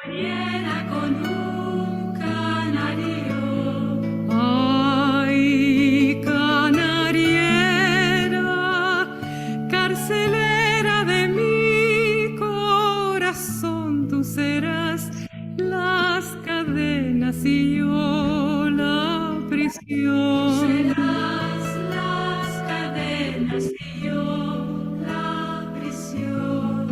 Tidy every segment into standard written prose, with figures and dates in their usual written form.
Canariera con un canario. Ay, canariera, carcelera de mi corazón, tú serás las cadenas y yo la prisión. Serás las cadenas y yo la prisión.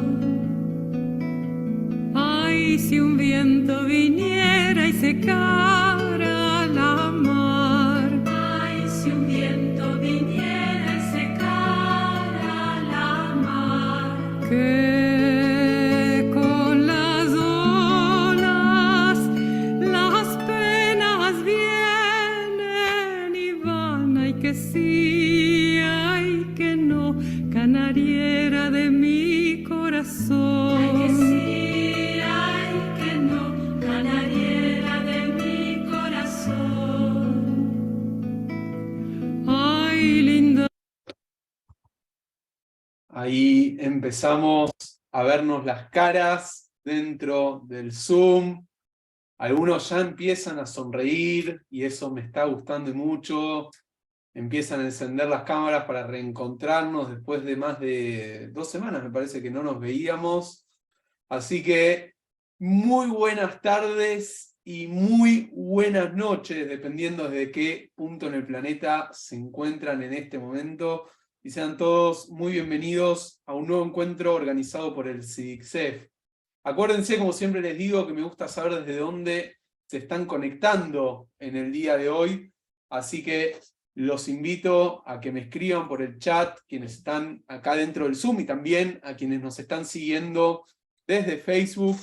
Ay, si un viento viniera y secara la mar, Ay, si un viento viniera y secara la mar. que con las olas las penas vienen y van, ay que sí, ay que no, canariera de mi corazón. Ay, que sí, ay, que no, canariera de mi corazón. Ay, linda. Ahí empezamos a vernos las caras dentro del Zoom. Algunos ya empiezan a sonreír y eso me está gustando mucho. Empiezan a encender las cámaras para reencontrarnos después de más de 2 semanas, me parece que no nos veíamos. Así que muy buenas tardes y muy buenas noches, dependiendo de qué punto en el planeta se encuentran en este momento. Y sean todos muy bienvenidos a un nuevo encuentro organizado por el CIDICSEF. Acuérdense, como siempre les digo, que me gusta saber desde dónde se están conectando en el día de hoy. Así que los invito a que me escriban por el chat, quienes están acá dentro del Zoom, y también a quienes nos están siguiendo desde Facebook,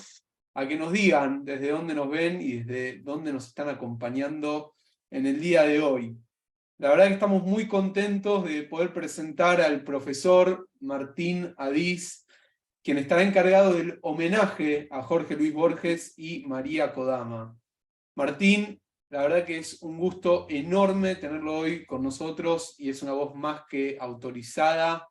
a que nos digan desde dónde nos ven y desde dónde nos están acompañando en el día de hoy. La verdad que estamos muy contentos de poder presentar al profesor Martín Adís, quien estará encargado del homenaje a Jorge Luis Borges y María Kodama. Martín, la verdad que es un gusto enorme tenerlo hoy con nosotros y es una voz más que autorizada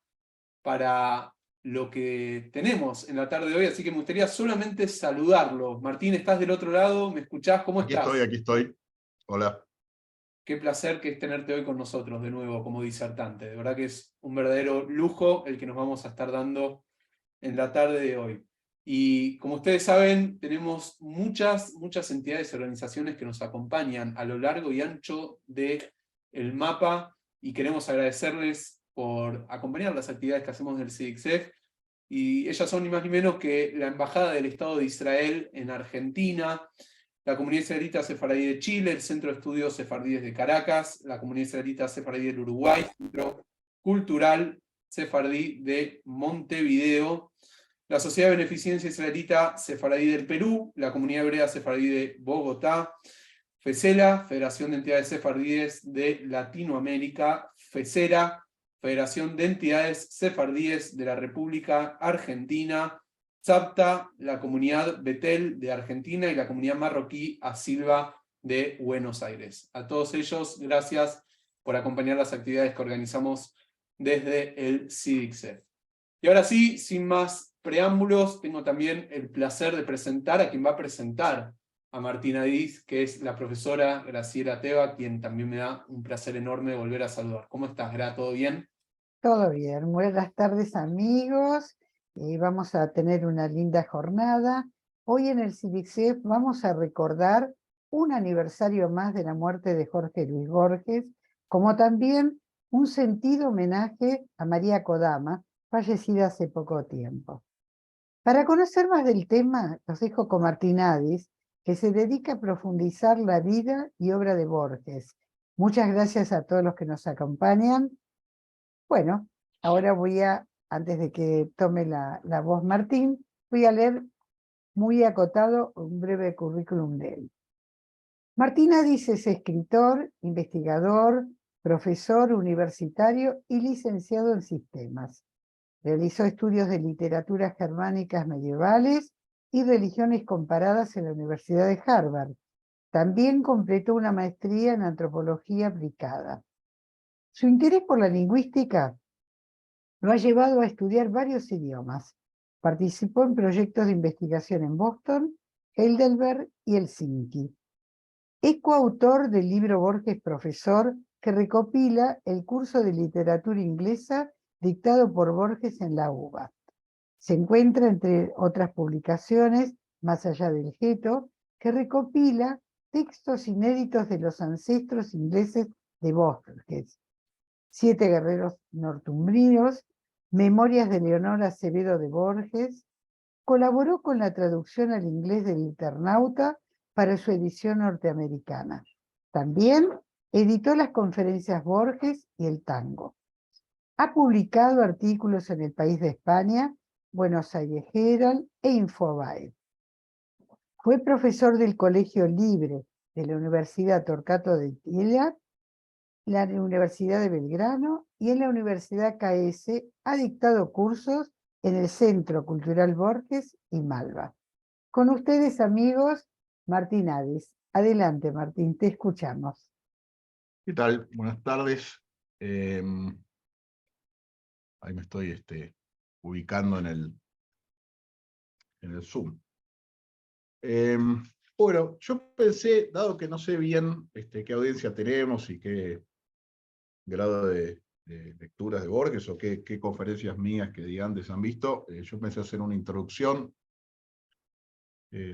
para lo que tenemos en la tarde de hoy, así que me gustaría solamente saludarlo. Martín, ¿estás del otro lado? ¿Me escuchás? ¿Cómo Aquí estás? estoy, aquí estoy. Hola. Qué placer que es tenerte hoy con nosotros de nuevo como disertante. De verdad que es un verdadero lujo el que nos vamos a estar dando en la tarde de hoy. Y como ustedes saben, tenemos muchas entidades y organizaciones que nos acompañan a lo largo y ancho del mapa y queremos agradecerles por acompañar las actividades que hacemos del CIDICSEF. Y ellas son ni más ni menos que la Embajada del Estado de Israel en Argentina, la Comunidad Israelita Sefaradí de Chile, el Centro de Estudios Sefardíes de Caracas, la Comunidad Israelita Sefaradí del Uruguay, Centro Cultural Sefardí de Montevideo, la Sociedad de Beneficencia Israelita Sefaradí del Perú, la Comunidad Hebrea Sefardí de Bogotá, FESELA, Federación de Entidades Sefardíes de Latinoamérica, FESERA, Federación de Entidades Sefardíes de la República Argentina, SAPTA, la Comunidad Betel de Argentina y la Comunidad Marroquí Asilva de Buenos Aires. A todos ellos, gracias por acompañar las actividades que organizamos desde el CIDICSEF. Y ahora sí, sin más preámbulos, tengo también el placer de presentar a quien va a presentar a Martín Adís, que es la profesora Graciela Teba, quien también me da un placer enorme volver a saludar. ¿Cómo estás, Gra? ¿Todo bien? Todo bien, buenas tardes amigos, vamos a tener una linda jornada. Hoy en el CIDICSEF vamos a recordar un aniversario más de la muerte de Jorge Luis Borges, como también un sentido homenaje a María Kodama, fallecida hace poco tiempo. Para conocer más del tema, los dejo con Martín Adís, que se dedica a profundizar la vida y obra de Borges. Muchas gracias a todos los que nos acompañan. Bueno, ahora antes de que tome la voz Martín, voy a leer muy acotado un breve currículum de él. Martín Adís es escritor, investigador, profesor universitario y licenciado en sistemas. Realizó estudios de literaturas germánicas medievales y religiones comparadas en la Universidad de Harvard. También completó una maestría en antropología aplicada. Su interés por la lingüística lo ha llevado a estudiar varios idiomas. Participó en proyectos de investigación en Boston Heidelberg y Helsinki. Es coautor del libro Borges Profesor, que recopila el curso de literatura inglesa dictado por Borges en la UBA. Se encuentra, entre otras publicaciones, Más allá del Ghetto, que recopila textos inéditos de los ancestros ingleses de Borges, Siete guerreros nortumbrinos, Memorias de Leonor Acevedo de Borges. Colaboró con la traducción al inglés del Internauta para su edición norteamericana. También editó las conferencias Borges y el tango. Ha publicado artículos en El País de España, Buenos Aires Herald e Infobae. Fue profesor del Colegio Libre de la Universidad Torquato de Italia, la Universidad de Belgrano y en la Universidad KS ha dictado cursos en el Centro Cultural Borges y Malva. Con ustedes, amigos, Martín Ades. Adelante, Martín, te escuchamos. ¿Qué tal? Buenas tardes. Ahí me estoy ubicando en el Zoom. Bueno, yo pensé, dado que no sé bien qué audiencia tenemos y qué grado de lecturas de Borges o qué conferencias mías que de antes han visto, yo pensé hacer una introducción,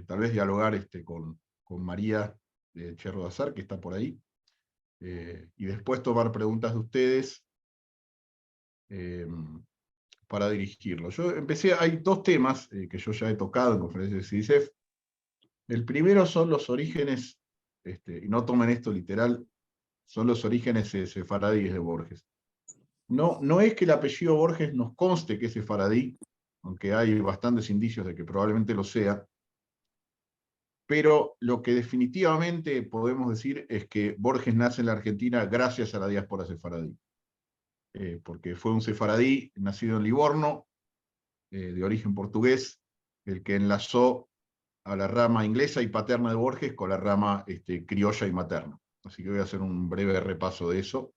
tal vez dialogar con María Cherro de Azar, que está por ahí, y después tomar preguntas de ustedes para dirigirlo. Yo empecé, hay dos temas que yo ya he tocado en conferencias de CIDICEF. El primero son los orígenes, y no tomen esto literal, son los orígenes sefaradíes de Borges. No es que el apellido Borges nos conste que es sefaradí, aunque hay bastantes indicios de que probablemente lo sea, pero lo que definitivamente podemos decir es que Borges nace en la Argentina gracias a la diáspora sefaradí. Porque fue un sefaradí nacido en Livorno, de origen portugués, el que enlazó a la rama inglesa y paterna de Borges con la rama criolla y materna. Así que voy a hacer un breve repaso de eso.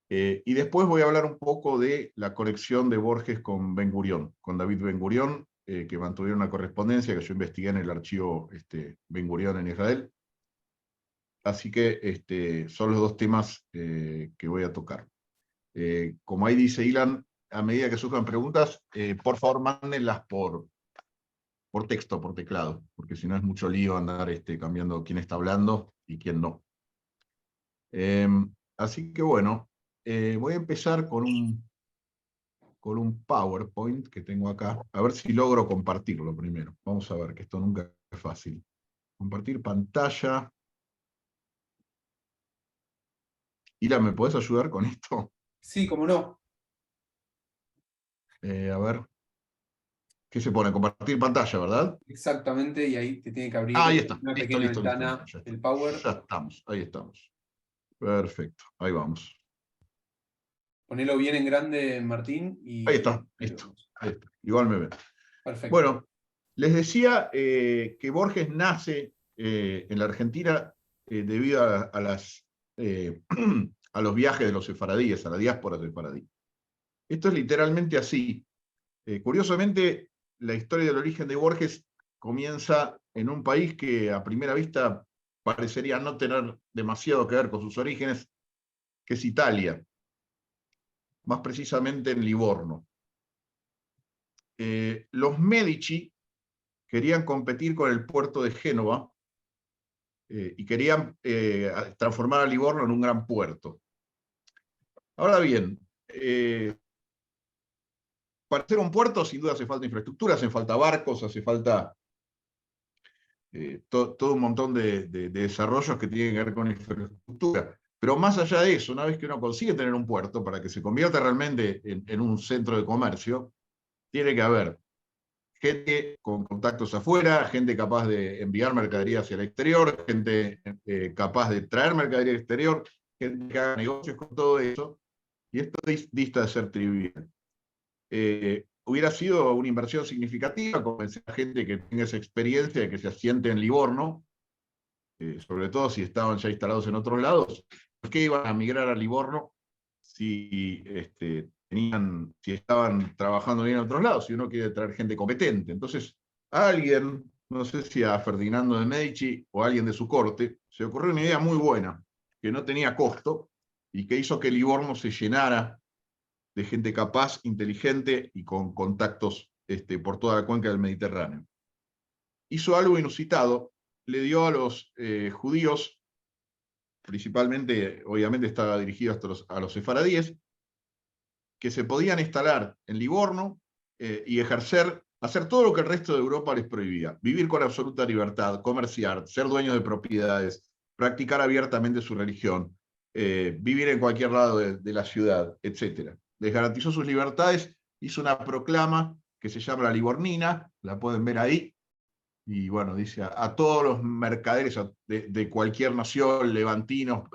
Y después voy a hablar un poco de la conexión de Borges con Ben Gurión, con David Ben Gurión, que mantuvieron una correspondencia que yo investigué en el archivo Ben Gurión en Israel. Así que son los dos temas que voy a tocar. Como ahí dice Ilan, a medida que surjan preguntas, por favor mándenlas por texto, por teclado, porque si no es mucho lío andar cambiando quién está hablando y quién no. Así que bueno, voy a empezar con un PowerPoint que tengo acá, a ver si logro compartirlo primero. Vamos a ver, que esto nunca es fácil. Compartir pantalla. Ila, ¿me podés ayudar con esto? Sí, cómo no. A ver. ¿Qué se pone? Compartir pantalla, ¿verdad? Exactamente, y ahí te tiene que abrir Ahí está. una Listo, pequeña listo, ventana, listo. el Power. Ya estamos, ahí estamos. Perfecto, ahí vamos. Ponelo bien en grande, Martín. Y Ahí está, listo. Ahí está. Igual me ven. Perfecto. Bueno, les decía que Borges nace en la Argentina debido a los viajes de los sefaradíes, a la diáspora sefaradí. Esto es literalmente así. Curiosamente, la historia del origen de Borges comienza en un país que a primera vista parecería no tener demasiado que ver con sus orígenes, que es Italia, más precisamente en Livorno. Los Medici querían competir con el puerto de Génova y querían transformar a Livorno en un gran puerto. Ahora bien, para hacer un puerto sin duda hace falta infraestructura, hace falta barcos, hace falta todo un montón de desarrollos que tienen que ver con infraestructura. Pero más allá de eso, una vez que uno consigue tener un puerto, para que se convierta realmente en un centro de comercio, tiene que haber gente con contactos afuera, gente capaz de enviar mercadería hacia el exterior, gente capaz de traer mercadería al exterior, gente que haga negocios con todo eso, y esto dista de ser trivial. Hubiera sido una inversión significativa convencer a gente que tenga esa experiencia de que se asiente en Livorno, sobre todo si estaban ya instalados en otros lados. ¿Por qué iban a migrar a Livorno si estaban trabajando bien en otros lados? Si uno quiere traer gente competente. Entonces, alguien no sé si a Ferdinando de Medici o a alguien de su corte, se le ocurrió una idea muy buena, que no tenía costo y que hizo que Livorno se llenara de gente capaz, inteligente y con contactos por toda la cuenca del Mediterráneo. Hizo algo inusitado, le dio a los judíos, principalmente, obviamente estaba dirigido a los sefaradíes, que se podían instalar en Livorno y hacer todo lo que el resto de Europa les prohibía. Vivir con absoluta libertad, comerciar, ser dueños de propiedades, practicar abiertamente su religión, vivir en cualquier lado de la ciudad, etc. Les garantizó sus libertades, hizo una proclama que se llama la Livornina, la pueden ver ahí, y bueno, dice a todos los mercaderes de cualquier nación, levantinos,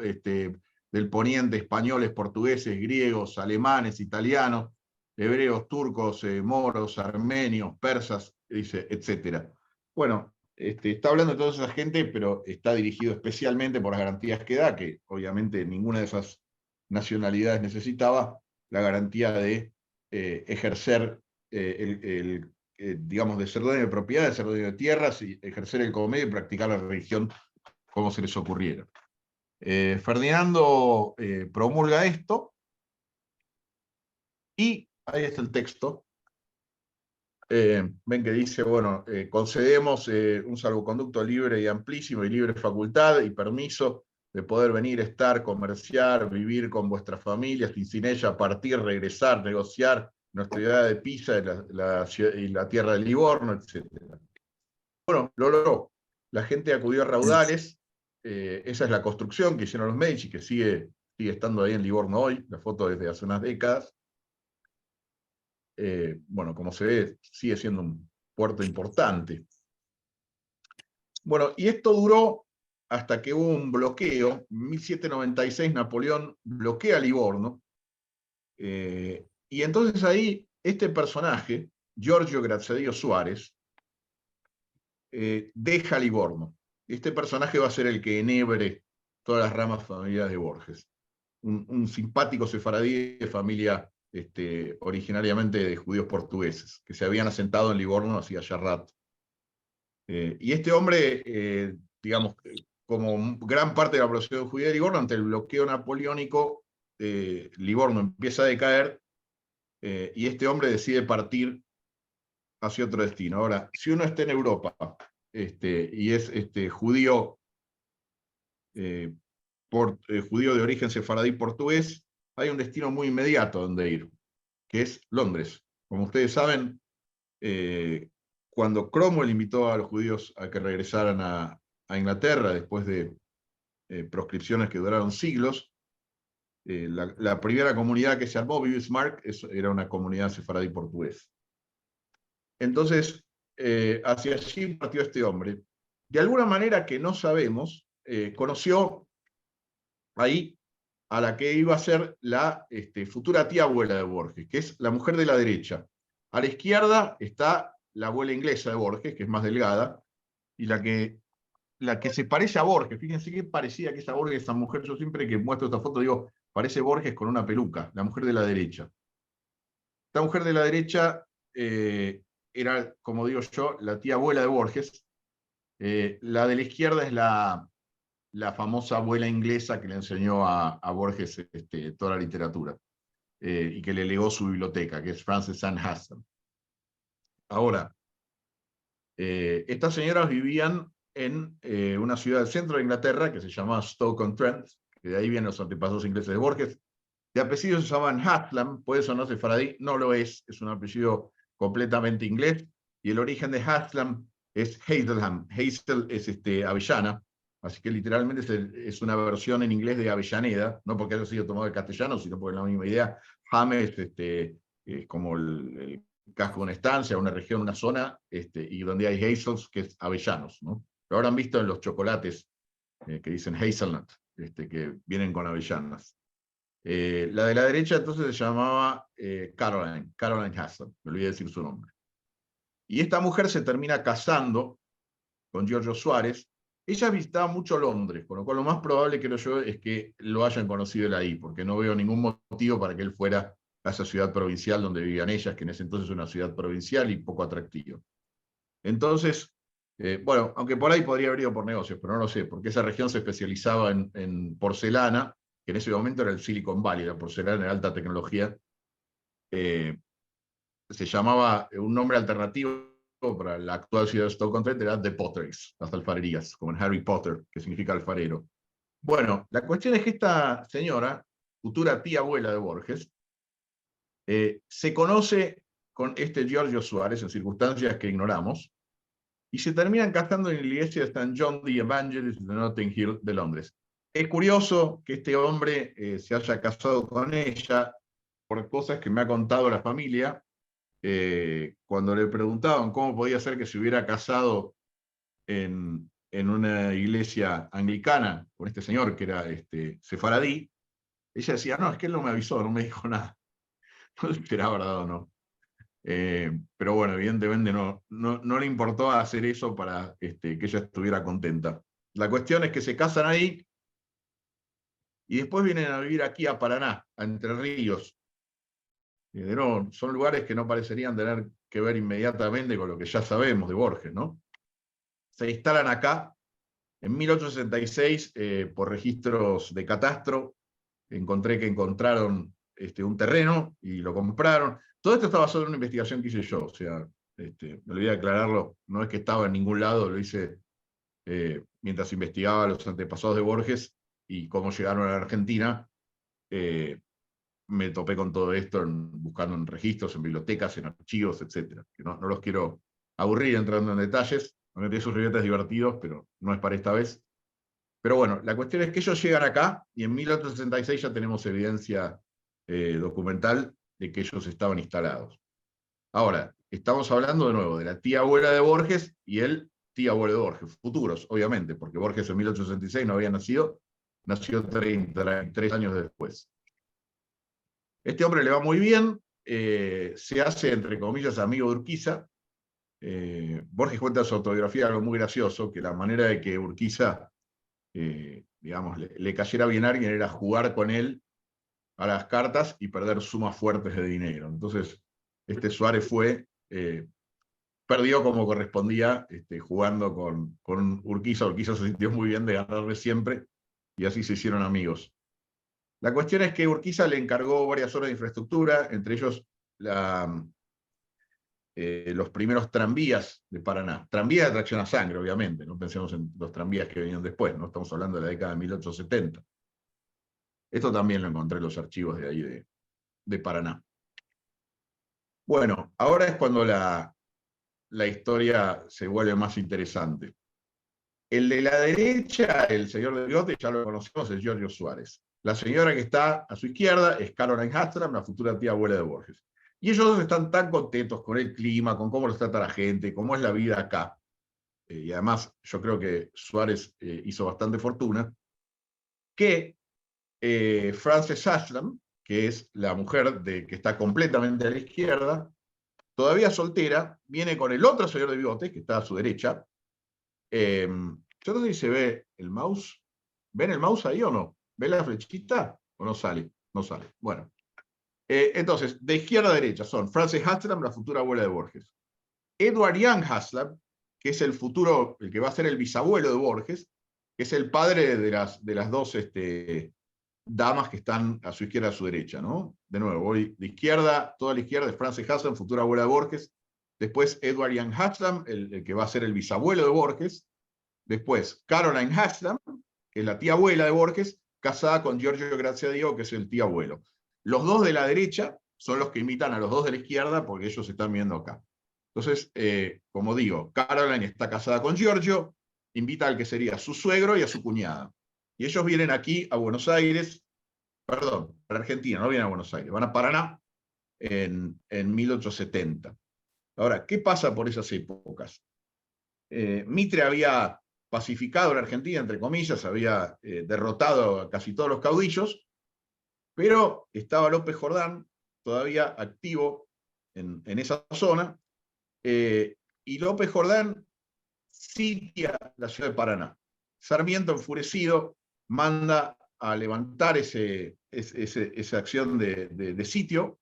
del poniente, españoles, portugueses, griegos, alemanes, italianos, hebreos, turcos, moros, armenios, persas, dice, etc. Bueno, está hablando de toda esa gente, pero está dirigido especialmente por las garantías que da, que obviamente ninguna de esas nacionalidades necesitaba, la garantía de ejercer digamos, de ser dueño de propiedad, de ser dueño de tierras, y ejercer el comercio y practicar la religión como se les ocurriera. Ferdinando promulga esto, y ahí está el texto. Ven que dice, bueno, concedemos un salvoconducto libre y amplísimo y libre facultad y permiso de poder venir, estar, comerciar, vivir con vuestras familias y sin ella partir, regresar, negociar nuestra ciudad de Pisa y la tierra de Livorno, etc. Bueno, lo logró. La gente acudió a raudales. Esa es la construcción que hicieron los Medici, que sigue estando ahí en Livorno hoy, la foto desde hace unas décadas. Bueno, como se ve, sigue siendo un puerto importante. Bueno, y esto duró hasta que hubo un bloqueo. En 1796 Napoleón bloquea Livorno, y entonces ahí este personaje, Giorgio Graziadio Suárez, deja Livorno. Este personaje va a ser el que enhebre todas las ramas familiares de Borges. Un simpático sefaradí de familia originariamente de judíos portugueses, que se habían asentado en Livorno hacía ya rato. Y este hombre, digamos, como gran parte de la población judía de Livorno, ante el bloqueo napoleónico, Livorno empieza a decaer, y este hombre decide partir hacia otro destino. Ahora, si uno está en Europa y es judío, judío de origen sefaradí portugués, hay un destino muy inmediato donde ir, que es Londres. Como ustedes saben, cuando Cromwell invitó a los judíos a que regresaran a Inglaterra después de proscripciones que duraron siglos, la primera comunidad que se armó, Bismarck, era una comunidad sefaradí portuguesa. Entonces, hacia allí partió este hombre. De alguna manera que no sabemos, conoció ahí a la que iba a ser la futura tía abuela de Borges, que es la mujer de la derecha. A la izquierda está la abuela inglesa de Borges, que es más delgada, y la que se parece a Borges. Fíjense qué parecida que es a Borges esa mujer. Yo siempre que muestro esta foto digo, parece Borges con una peluca, la mujer de la derecha. Esta mujer de la derecha era, como digo yo, la tía abuela de Borges. La de la izquierda es la famosa abuela inglesa que le enseñó a Borges toda la literatura, y que le legó su biblioteca, que es Frances Anne Hassel. Ahora, estas señoras vivían en una ciudad del centro de Inglaterra que se llamaba Stoke-on-Trent, que de ahí vienen los antepasados ingleses de Borges. De apellido se llaman Haslam, puede eso no es sefaradí, no lo es un apellido completamente inglés, y el origen de Haslam es Hazelham. Hazel es avellana, así que literalmente es una versión en inglés de Avellaneda, no porque haya sido tomado del castellano, sino porque es la misma idea. Ham es como el casco de una estancia, una región, una zona, y donde hay hazels, que es avellanos, ¿no? Lo habrán visto en los chocolates que dicen hazelnut, que vienen con avellanas. La de la derecha entonces se llamaba Caroline Hassel, me olvidé decir su nombre. Y esta mujer se termina casando con Giorgio Suárez. Ella visitaba mucho Londres, con lo cual lo más probable, creo yo, es que lo hayan conocido él ahí, porque no veo ningún motivo para que él fuera a esa ciudad provincial donde vivían ellas, que en ese entonces era una ciudad provincial y poco atractiva. Entonces, Bueno, aunque por ahí podría haber ido por negocios, pero no lo sé, porque esa región se especializaba en porcelana, que en ese momento era el Silicon Valley, la porcelana de alta tecnología. Se llamaba un nombre alternativo para la actual ciudad de Stoke-on-Trent, era The Potteries, las alfarerías, como en Harry Potter, que significa alfarero. Bueno, la cuestión es que esta señora, futura tía abuela de Borges, se conoce con este Giorgio Suárez en circunstancias que ignoramos, y se terminan casando en la iglesia de St. John the Evangelist de Notting Hill de Londres. Es curioso que este hombre se haya casado con ella por cosas que me ha contado la familia. Cuando le preguntaban cómo podía ser que se hubiera casado en una iglesia anglicana con este señor que era sefaradí, ella decía, no, es que él no me avisó, no me dijo nada. No sé si era verdad o no. Pero bueno, evidentemente no le importó hacer eso para que ella estuviera contenta. La cuestión es que se casan ahí y después vienen a vivir aquí a Paraná, a Entre Ríos. De nuevo, son lugares que no parecerían tener que ver inmediatamente con lo que ya sabemos de Borges, ¿no? Se instalan acá en 1866 por registros de catastro. Encontré que encontraron un terreno y lo compraron. Todo esto está basado en una investigación que hice yo, o sea, me olvidé de aclararlo, no es que estaba en ningún lado, lo hice mientras investigaba los antepasados de Borges y cómo llegaron a la Argentina. Me topé con todo esto buscando en registros, en bibliotecas, en archivos, etc. Que no los quiero aburrir entrando en detalles, aunque tiene sus ribetes divertidos, pero no es para esta vez. Pero bueno, la cuestión es que ellos llegan acá y en 1866 ya tenemos evidencia documental de que ellos estaban instalados. Ahora, estamos hablando de nuevo de la tía abuela de Borges y el tía abuelo de Borges, futuros, obviamente, porque Borges en 1866 no había nacido, nació 33 años después. Este hombre le va muy bien, se hace, entre comillas, amigo de Urquiza. Borges cuenta en su autobiografía algo muy gracioso, que la manera de que Urquiza digamos, le cayera bien a alguien era jugar con él a las cartas y perder sumas fuertes de dinero. Entonces, Suárez perdió como correspondía, jugando con Urquiza. Urquiza se sintió muy bien de ganarle siempre, y así se hicieron amigos. La cuestión es que Urquiza le encargó varias obras de infraestructura, entre ellos los primeros tranvías de Paraná. Tranvías de tracción a sangre, obviamente, no pensemos en los tranvías que venían después, no estamos hablando de la década de 1870. Esto también lo encontré en los archivos de ahí de Paraná. Bueno, ahora es cuando la historia se vuelve más interesante. El de la derecha, el señor de bigote, ya lo conocemos, es Giorgio Suárez. La señora que está a su izquierda es Caroline Hastram, la futura tía abuela de Borges. Y ellos dos están tan contentos con el clima, con cómo los trata la gente, cómo es la vida acá. Y además, yo creo que Suárez hizo bastante fortuna, que Frances Hastram, que es la mujer que está completamente a la izquierda, todavía soltera, viene con el otro señor de bigote, que está a su derecha. Yo no sé si se ve el mouse. ¿Ven el mouse ahí o no? ¿Ven la flechita o no sale? No sale. Bueno. Entonces, de izquierda a derecha son Frances Hastram, la futura abuela de Borges. Edward Young Hastram, que es el que va a ser el bisabuelo de Borges, que es el padre de las dos damas que están a su izquierda y a su derecha, ¿no? De nuevo, voy de izquierda, toda la izquierda es Frances Hastram, futura abuela de Borges. Después Edward Young Hastram, el que va a ser el bisabuelo de Borges. Después Caroline Hastram, que es la tía abuela de Borges, casada con Giorgio Graziadio, que es el tío abuelo. Los dos de la derecha son los que imitan a los dos de la izquierda, porque ellos se están viendo acá. Entonces, como digo, Caroline está casada con Giorgio, invita al que sería su suegro y a su cuñada. Y ellos vienen aquí a Buenos Aires, perdón, a Argentina, no vienen a Buenos Aires, van a Paraná en 1870. Ahora, ¿qué pasa por esas épocas? Mitre había pacificado la Argentina, entre comillas, había derrotado a casi todos los caudillos, pero estaba López Jordán todavía activo en esa zona, y López Jordán sitia la ciudad de Paraná. Sarmiento, enfurecido, manda a levantar esa acción de sitio,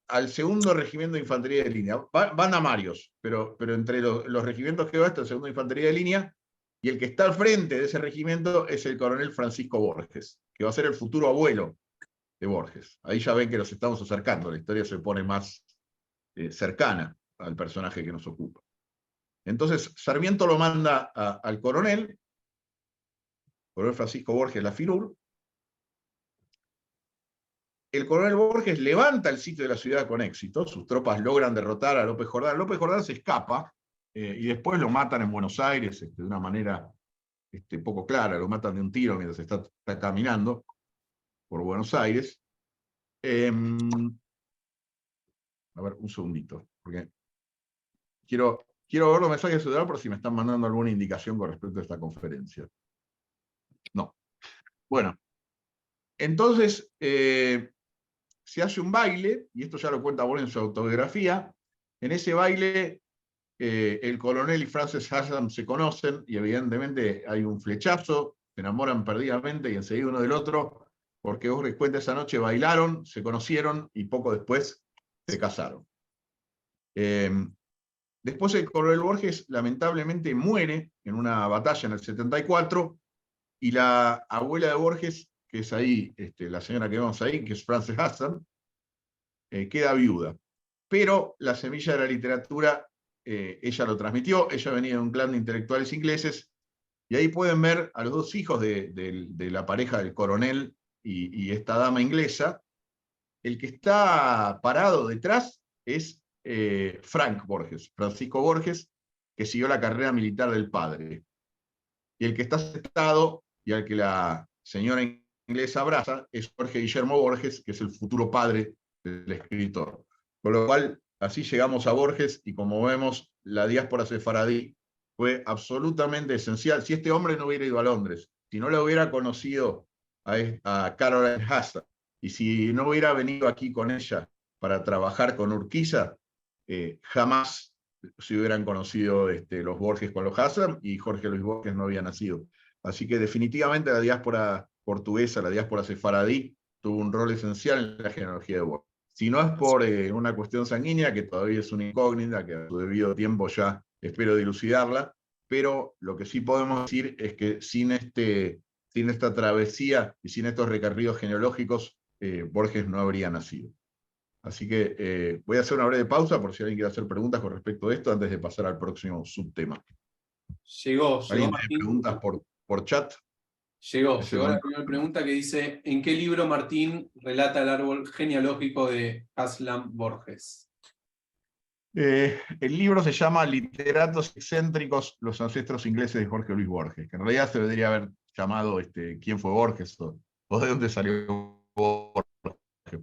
al segundo regimiento de infantería de línea. Van a varios, pero entre los regimientos que va está el segundo de infantería de línea, y el que está al frente de ese regimiento es el coronel Francisco Borges, que va a ser el futuro abuelo de Borges. Ahí ya ven que nos estamos acercando, la historia se pone más cercana al personaje que nos ocupa. Entonces, Sarmiento lo manda al coronel Francisco Borges Lafirur. El coronel Borges levanta el sitio de la ciudad con éxito, sus tropas logran derrotar a López Jordán. López Jordán se escapa, y después lo matan en Buenos Aires de una manera poco clara, lo matan de un tiro mientras está caminando por Buenos Aires. A ver, un segundito, porque quiero ver los mensajes de celular por si me están mandando alguna indicación con respecto a esta conferencia. No. Bueno, entonces se hace un baile, y esto ya lo cuenta Borges en su autobiografía. En ese baile el coronel y Frances Haslam se conocen, y evidentemente hay un flechazo, se enamoran perdidamente y enseguida uno del otro, porque Borges cuenta esa noche bailaron, se conocieron y poco después se casaron. Después el coronel Borges lamentablemente muere en una batalla en el 74, y la abuela de Borges, que es ahí, la señora que vemos ahí, que es Frances Haslam, queda viuda. Pero la semilla de la literatura ella lo transmitió, ella venía de un clan de intelectuales ingleses, y ahí pueden ver a los dos hijos de la pareja del coronel y esta dama inglesa. El que está parado detrás es Frank Borges, Francisco Borges, que siguió la carrera militar del padre. Y el que está sentado, y al que la señora inglesa abraza, es Jorge Guillermo Borges, que es el futuro padre del escritor. Con lo cual, así llegamos a Borges, y como vemos, la diáspora sefaradí fue absolutamente esencial. Si este hombre no hubiera ido a Londres, si no le hubiera conocido a Caroline Haslam, y si no hubiera venido aquí con ella para trabajar con Urquiza, jamás se hubieran conocido los Borges con los Haslam, y Jorge Luis Borges no había nacido. Así que definitivamente la diáspora portuguesa, la diáspora sefaradí, tuvo un rol esencial en la genealogía de Borges. Si no es por una cuestión sanguínea, que todavía es una incógnita, que a su debido tiempo ya espero dilucidarla, pero lo que sí podemos decir es que sin esta travesía y sin estos recorridos genealógicos, Borges no habría nacido. Así que voy a hacer una breve pausa por si alguien quiere hacer preguntas con respecto a esto antes de pasar al próximo subtema. Llegó ¿Alguien tiene Martín. preguntas por chat? Llegó la primera pregunta, que dice: ¿en qué libro Martín relata el árbol genealógico de Haslam Borges? El libro se llama Literatos excéntricos, los ancestros ingleses de Jorge Luis Borges, que en realidad se debería haber llamado ¿quién fue Borges? O de dónde salió Borges,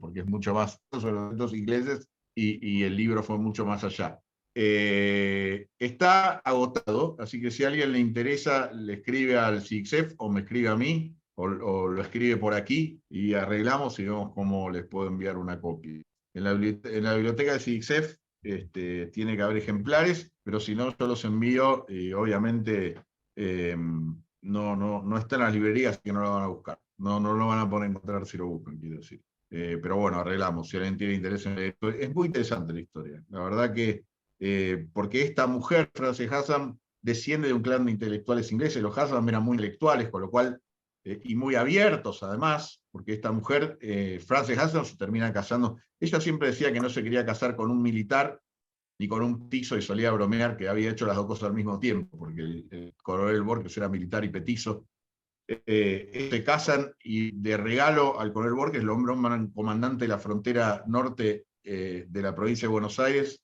porque es mucho más sobre los ancestros ingleses, y el libro fue mucho más allá. Está agotado, así que si a alguien le interesa, le escribe al CIGSEF o me escribe a mí, o lo escribe por aquí, y arreglamos y vemos cómo les puedo enviar una copia. En la biblioteca de CIGSEF tiene que haber ejemplares, pero si no, yo los envío, y obviamente no está en las librerías, así que no lo van a buscar. No lo van a poder encontrar si lo buscan, quiero decir. Pero bueno, arreglamos, si alguien tiene interés en esto. Es muy interesante la historia, la verdad que porque esta mujer, Frances Haslam, desciende de un clan de intelectuales ingleses. Los Haslam eran muy intelectuales, con lo cual, y muy abiertos además, porque esta mujer, Frances Haslam, se termina casando. Ella siempre decía que no se quería casar con un militar ni con un petizo, y solía bromear que había hecho las dos cosas al mismo tiempo, porque el coronel Borges era militar y petizo. Se casan, y de regalo al coronel Borges lo nombran comandante de la frontera norte de la provincia de Buenos Aires,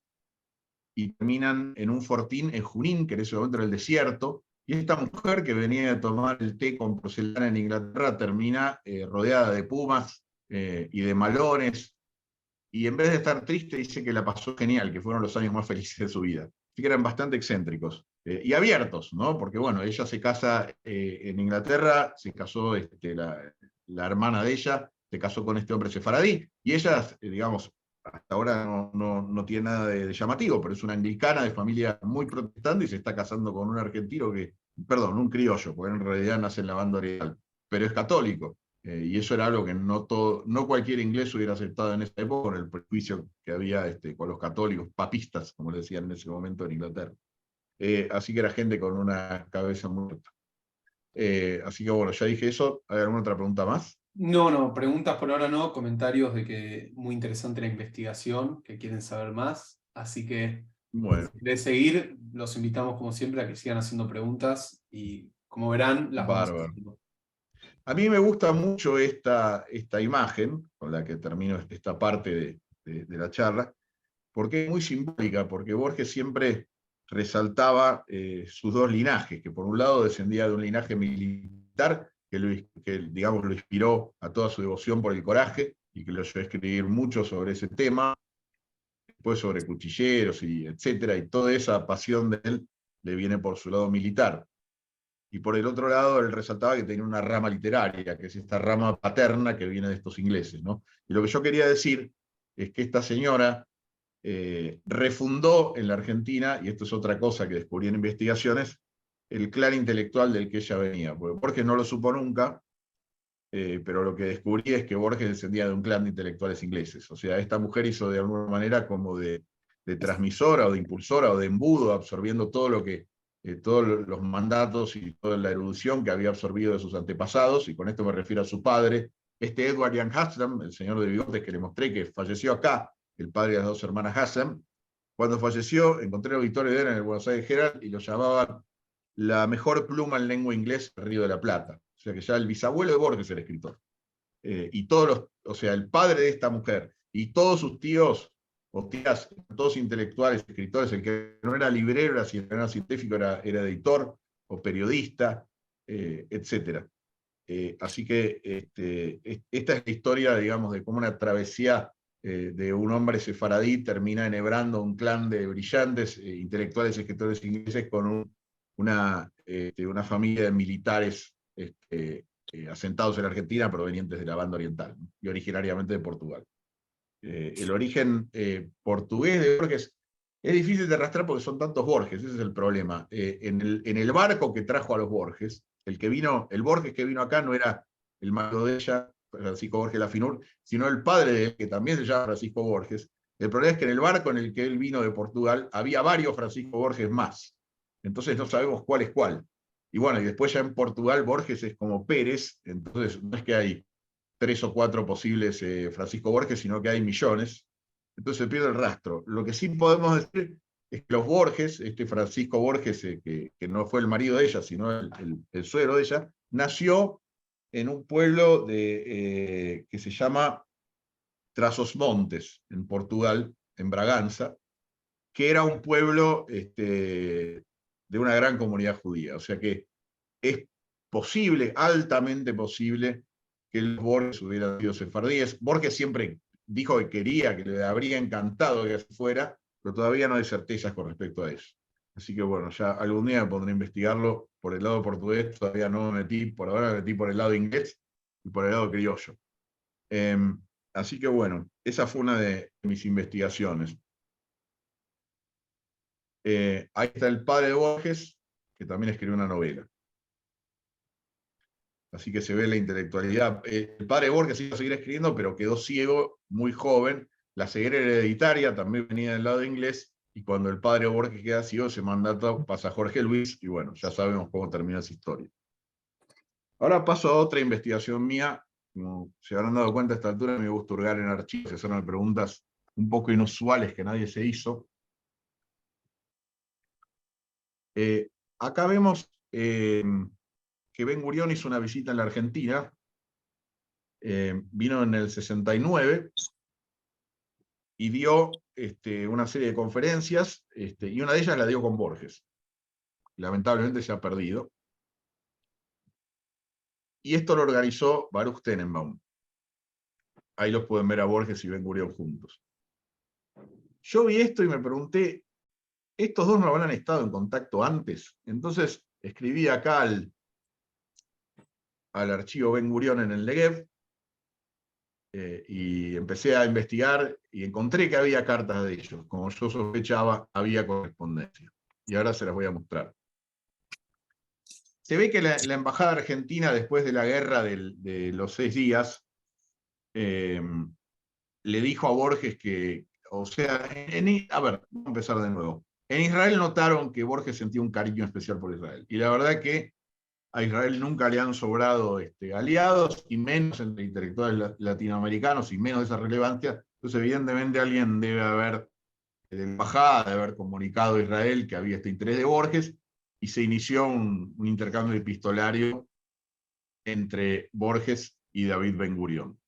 y terminan en un fortín en Junín, que en ese momento era el desierto, y esta mujer que venía a tomar el té con porcelana en Inglaterra termina rodeada de pumas y de malones, y en vez de estar triste dice que la pasó genial, que fueron los años más felices de su vida. Así que eran bastante excéntricos y abiertos, ¿no? Porque bueno, ella se casa en Inglaterra, se casó la hermana de ella, se casó con este hombre sefaradí, y ella, digamos, hasta ahora no tiene nada de llamativo, pero es una anglicana de familia muy protestante, y se está casando con un argentino un criollo, porque en realidad nace en la banda oriental, pero es católico. Y eso era algo que no cualquier inglés hubiera aceptado en esa época, con el prejuicio que había con los católicos, papistas, como le decían en ese momento en Inglaterra. Así que era gente con una cabeza muerta. Así que bueno, ya dije eso. ¿Hay alguna otra pregunta más? No, preguntas por ahora no, comentarios de que muy interesante la investigación, que quieren saber más. Así que, Bueno, de seguir, los invitamos como siempre a que sigan haciendo preguntas y, como verán, las vamos bárbaro. haciendo. A mí me gusta mucho esta imagen, con la que termino esta parte de la charla, porque es muy simbólica, porque Borges siempre resaltaba sus dos linajes, que por un lado descendía de un linaje militar, digamos, lo inspiró a toda su devoción por el coraje, y que lo llevó a escribir mucho sobre ese tema, después sobre cuchilleros, y etcétera, y toda esa pasión de él le viene por su lado militar. Y por el otro lado, él resaltaba que tenía una rama literaria, que es esta rama paterna que viene de estos ingleses, ¿no? Y lo que yo quería decir es que esta señora refundó en la Argentina, y esto es otra cosa que descubrí en investigaciones, el clan intelectual del que ella venía. Porque Borges no lo supo nunca, pero lo que descubrí es que Borges descendía de un clan de intelectuales ingleses. O sea, esta mujer hizo de alguna manera como de transmisora o de impulsora o de embudo, absorbiendo todo lo que todos los mandatos y toda la erudición que había absorbido de sus antepasados, y con esto me refiero a su padre, Edward Young Haslam, el señor de bigotes que le mostré, que falleció acá, el padre de las dos hermanas Haslam. Cuando falleció, encontré el obituario de él en el Buenos Aires Herald y lo llamaban la mejor pluma en lengua inglesa del Río de la Plata. O sea que ya el bisabuelo de Borges era escritor. Y o sea, el padre de esta mujer y todos sus tíos o tías, todos intelectuales, escritores, el que no era librero, era científico, era editor o periodista, etc. Así que esta es la historia, digamos, de cómo una travesía de un hombre sefaradí termina enhebrando un clan de brillantes intelectuales y escritores ingleses con una familia de militares asentados en Argentina, provenientes de la banda oriental, ¿no? Y originariamente de Portugal. El origen portugués de Borges es difícil de arrastrar porque son tantos Borges, ese es el problema. En el barco que trajo a los Borges, el Borges que vino acá no era el marido de ella, Francisco Borges Lafinur, sino el padre de él, que también se llama Francisco Borges. El problema es que en el barco en el que él vino de Portugal había varios Francisco Borges más. Entonces no sabemos cuál es cuál. Y bueno, y después ya en Portugal Borges es como Pérez, entonces no es que hay 3 o 4 posibles Francisco Borges, sino que hay millones. Entonces se pierde el rastro. Lo que sí podemos decir es que los Borges, Francisco Borges, que no fue el marido de ella, sino el suegro de ella, nació en un pueblo que se llama Trás-os-Montes, en Portugal, en Braganza, que era un pueblo de una gran comunidad judía. O sea que es posible, altamente posible, que los Borges hubieran sido sefardíes. Borges siempre dijo que quería, que le habría encantado que así fuera, pero todavía no hay certezas con respecto a eso. Así que bueno, ya algún día me pondré a investigarlo. Por el lado portugués todavía no me metí, por ahora me metí por el lado inglés y por el lado criollo. Así que bueno, esa fue una de mis investigaciones. Ahí está el padre de Borges, que también escribió una novela. Así que se ve la intelectualidad. El padre de Borges iba a seguir escribiendo, pero quedó ciego muy joven. La ceguera hereditaria también venía del lado inglés, y cuando el padre de Borges queda ciego, ese mandato pasa a Jorge Luis, y bueno, ya sabemos cómo termina esa historia. Ahora paso a otra investigación mía. Como se habrán dado cuenta a esta altura, me gusta hurgar en archivos y hacerme preguntas un poco inusuales que nadie se hizo. Acá vemos que Ben Gurión hizo una visita en la Argentina, vino en el 69 y dio una serie de conferencias, y una de ellas la dio con Borges. Lamentablemente se ha perdido. Y esto lo organizó Baruch Tenenbaum. Ahí los pueden ver a Borges y Ben Gurión juntos. Yo vi esto y me pregunté, ¿estos dos no habrán estado en contacto antes? Entonces escribí acá al archivo Ben Gurión en el Negev, y empecé a investigar y encontré que había cartas de ellos. Como yo sospechaba, había correspondencia. Y ahora se las voy a mostrar. Se ve que la embajada argentina, después de la guerra de los 6 días, le dijo a Borges que, o sea, a ver, vamos a empezar de nuevo. En Israel notaron que Borges sentía un cariño especial por Israel. Y la verdad que a Israel nunca le han sobrado aliados, y menos entre intelectuales latinoamericanos, y menos de esa relevancia. Entonces, evidentemente, alguien debe haber, de la embajada, de haber comunicado a Israel que había este interés de Borges, y se inició un intercambio epistolario entre Borges y David Ben-Gurión.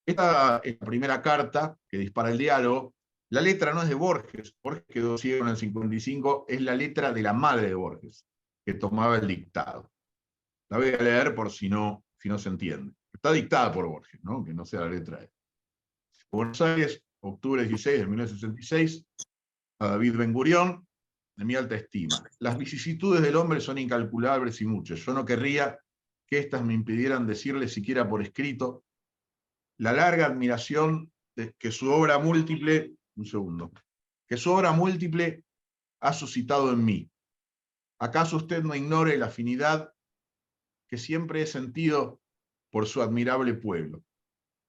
Esta es la primera carta que dispara el diálogo. La letra no es de Borges, Borges quedó ciego en el 55, es la letra de la madre de Borges, que tomaba el dictado. La voy a leer por si no se entiende. Está dictada por Borges, ¿no? Que no sea la letra de él. Buenos Aires, octubre 16 de 1966, a David Ben-Gurión, de mi alta estima. Las vicisitudes del hombre son incalculables y muchas. Yo no querría que éstas me impidieran decirle siquiera por escrito la larga admiración que su obra múltiple, que su obra múltiple ha suscitado en mí. ¿Acaso usted no ignore la afinidad que siempre he sentido por su admirable pueblo?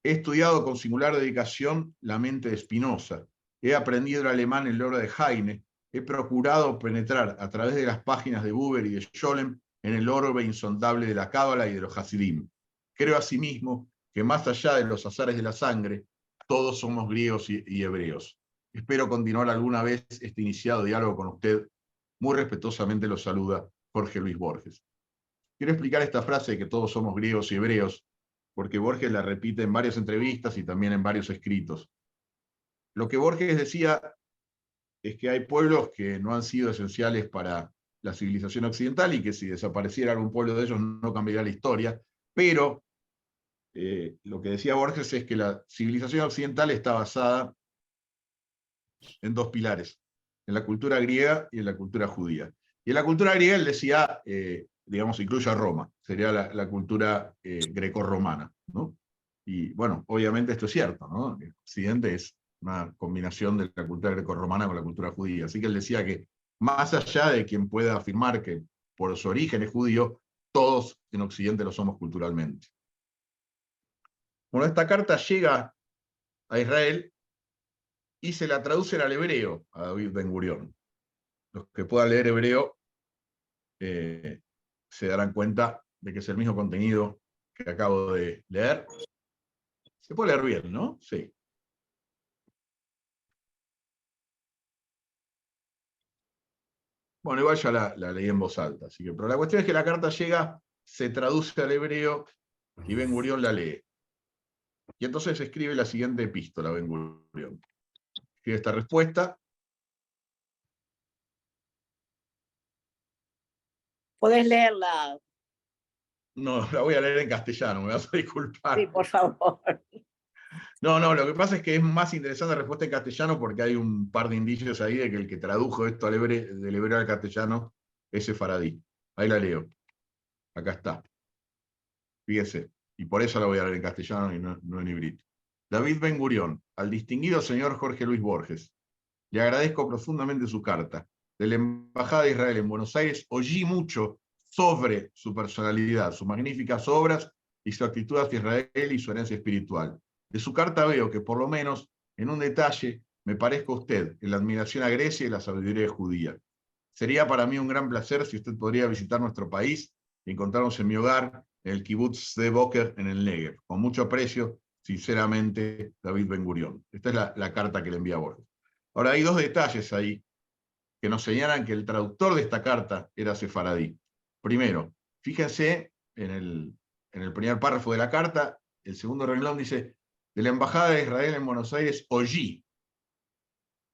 He estudiado con singular dedicación la mente de Spinoza, he aprendido el alemán en la obra de Heine, he procurado penetrar a través de las páginas de Buber y de Scholem en el orbe insondable de la Cábala y de los Hasidim. Creo asimismo que más allá de los azares de la sangre, todos somos griegos y hebreos. Espero continuar alguna vez este iniciado diálogo con usted. Muy respetuosamente lo saluda Jorge Luis Borges. Quiero explicar esta frase de que todos somos griegos y hebreos, porque Borges la repite en varias entrevistas y también en varios escritos. Lo que Borges decía es que hay pueblos que no han sido esenciales para la civilización occidental y que si desapareciera algún pueblo de ellos no cambiaría la historia, pero lo que decía Borges es que la civilización occidental está basada en 2 pilares, en la cultura griega y en la cultura judía. Y en la cultura griega él decía, digamos, incluye a Roma, sería la cultura grecorromana, ¿no? Y bueno, obviamente esto es cierto, ¿no? El Occidente es una combinación de la cultura grecorromana con la cultura judía. Así que él decía que más allá de quien pueda afirmar que por su origen es judío, todos en Occidente lo somos culturalmente. Bueno, esta carta llega a Israel y se la traducen al hebreo a David Ben-Gurión. Los que puedan leer hebreo se darán cuenta de que es el mismo contenido que acabo de leer. Se puede leer bien, ¿no? Sí. Bueno, igual ya la leí en voz alta, así que, pero la cuestión es que la carta llega, se traduce al hebreo y Ben-Gurión la lee. Y entonces escribe la siguiente epístola, Ben-Gurión. Escribe esta respuesta. ¿Podés leerla? No, la voy a leer en castellano, me vas a disculpar. Sí, por favor. No, lo que pasa es que es más interesante la respuesta en castellano porque hay un par de indicios ahí de que el que tradujo esto del hebreo al castellano es sefaradí. Ahí la leo. Acá está. Fíjese. Y por eso la voy a leer en castellano y no en hebrito. David Ben-Gurión, al distinguido señor Jorge Luis Borges, le agradezco profundamente su carta. De la Embajada de Israel en Buenos Aires oí mucho sobre su personalidad, sus magníficas obras y su actitud hacia Israel y su herencia espiritual. De su carta veo que, por lo menos, en un detalle, me parezco a usted en la admiración a Grecia y la sabiduría judía. Sería para mí un gran placer si usted podría visitar nuestro país y encontrarnos en mi hogar, en el kibutz de Boker, en el Negev. Con mucho aprecio, sinceramente, David Ben-Gurión. Esta es la carta que le envía a Borges. Ahora, hay 2 detalles ahí que nos señalan que el traductor de esta carta era sefaradí. Primero, fíjense en el primer párrafo de la carta, el segundo renglón dice, de la Embajada de Israel en Buenos Aires, oí.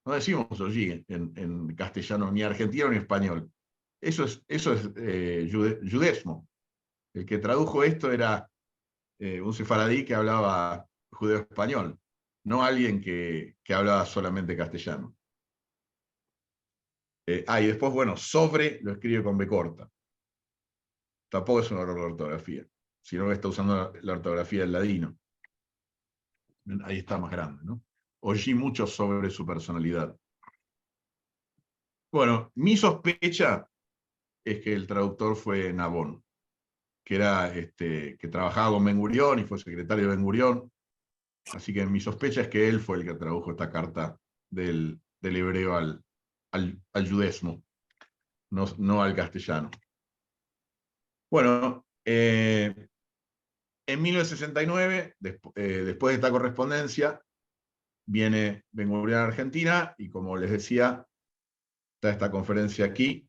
No decimos oí en castellano, ni argentino ni español. Eso es judesmo. El que tradujo esto era un sefaradí que hablaba judeo-español, no alguien que hablaba solamente castellano. Y después, bueno, sobre lo escribe con B corta. Tampoco es un error de ortografía, sino que está usando la ortografía del ladino. Ahí está más grande, ¿no? Oí mucho sobre su personalidad. Bueno, mi sospecha es que el traductor fue Nabón, que que trabajaba con Ben Gurión y fue secretario de Ben Gurión. Así que mi sospecha es que él fue el que tradujo esta carta del hebreo al yudesmo, no al castellano. Bueno, en 1969, después de esta correspondencia, viene Ben Gurión a Argentina, y como les decía, está esta conferencia aquí.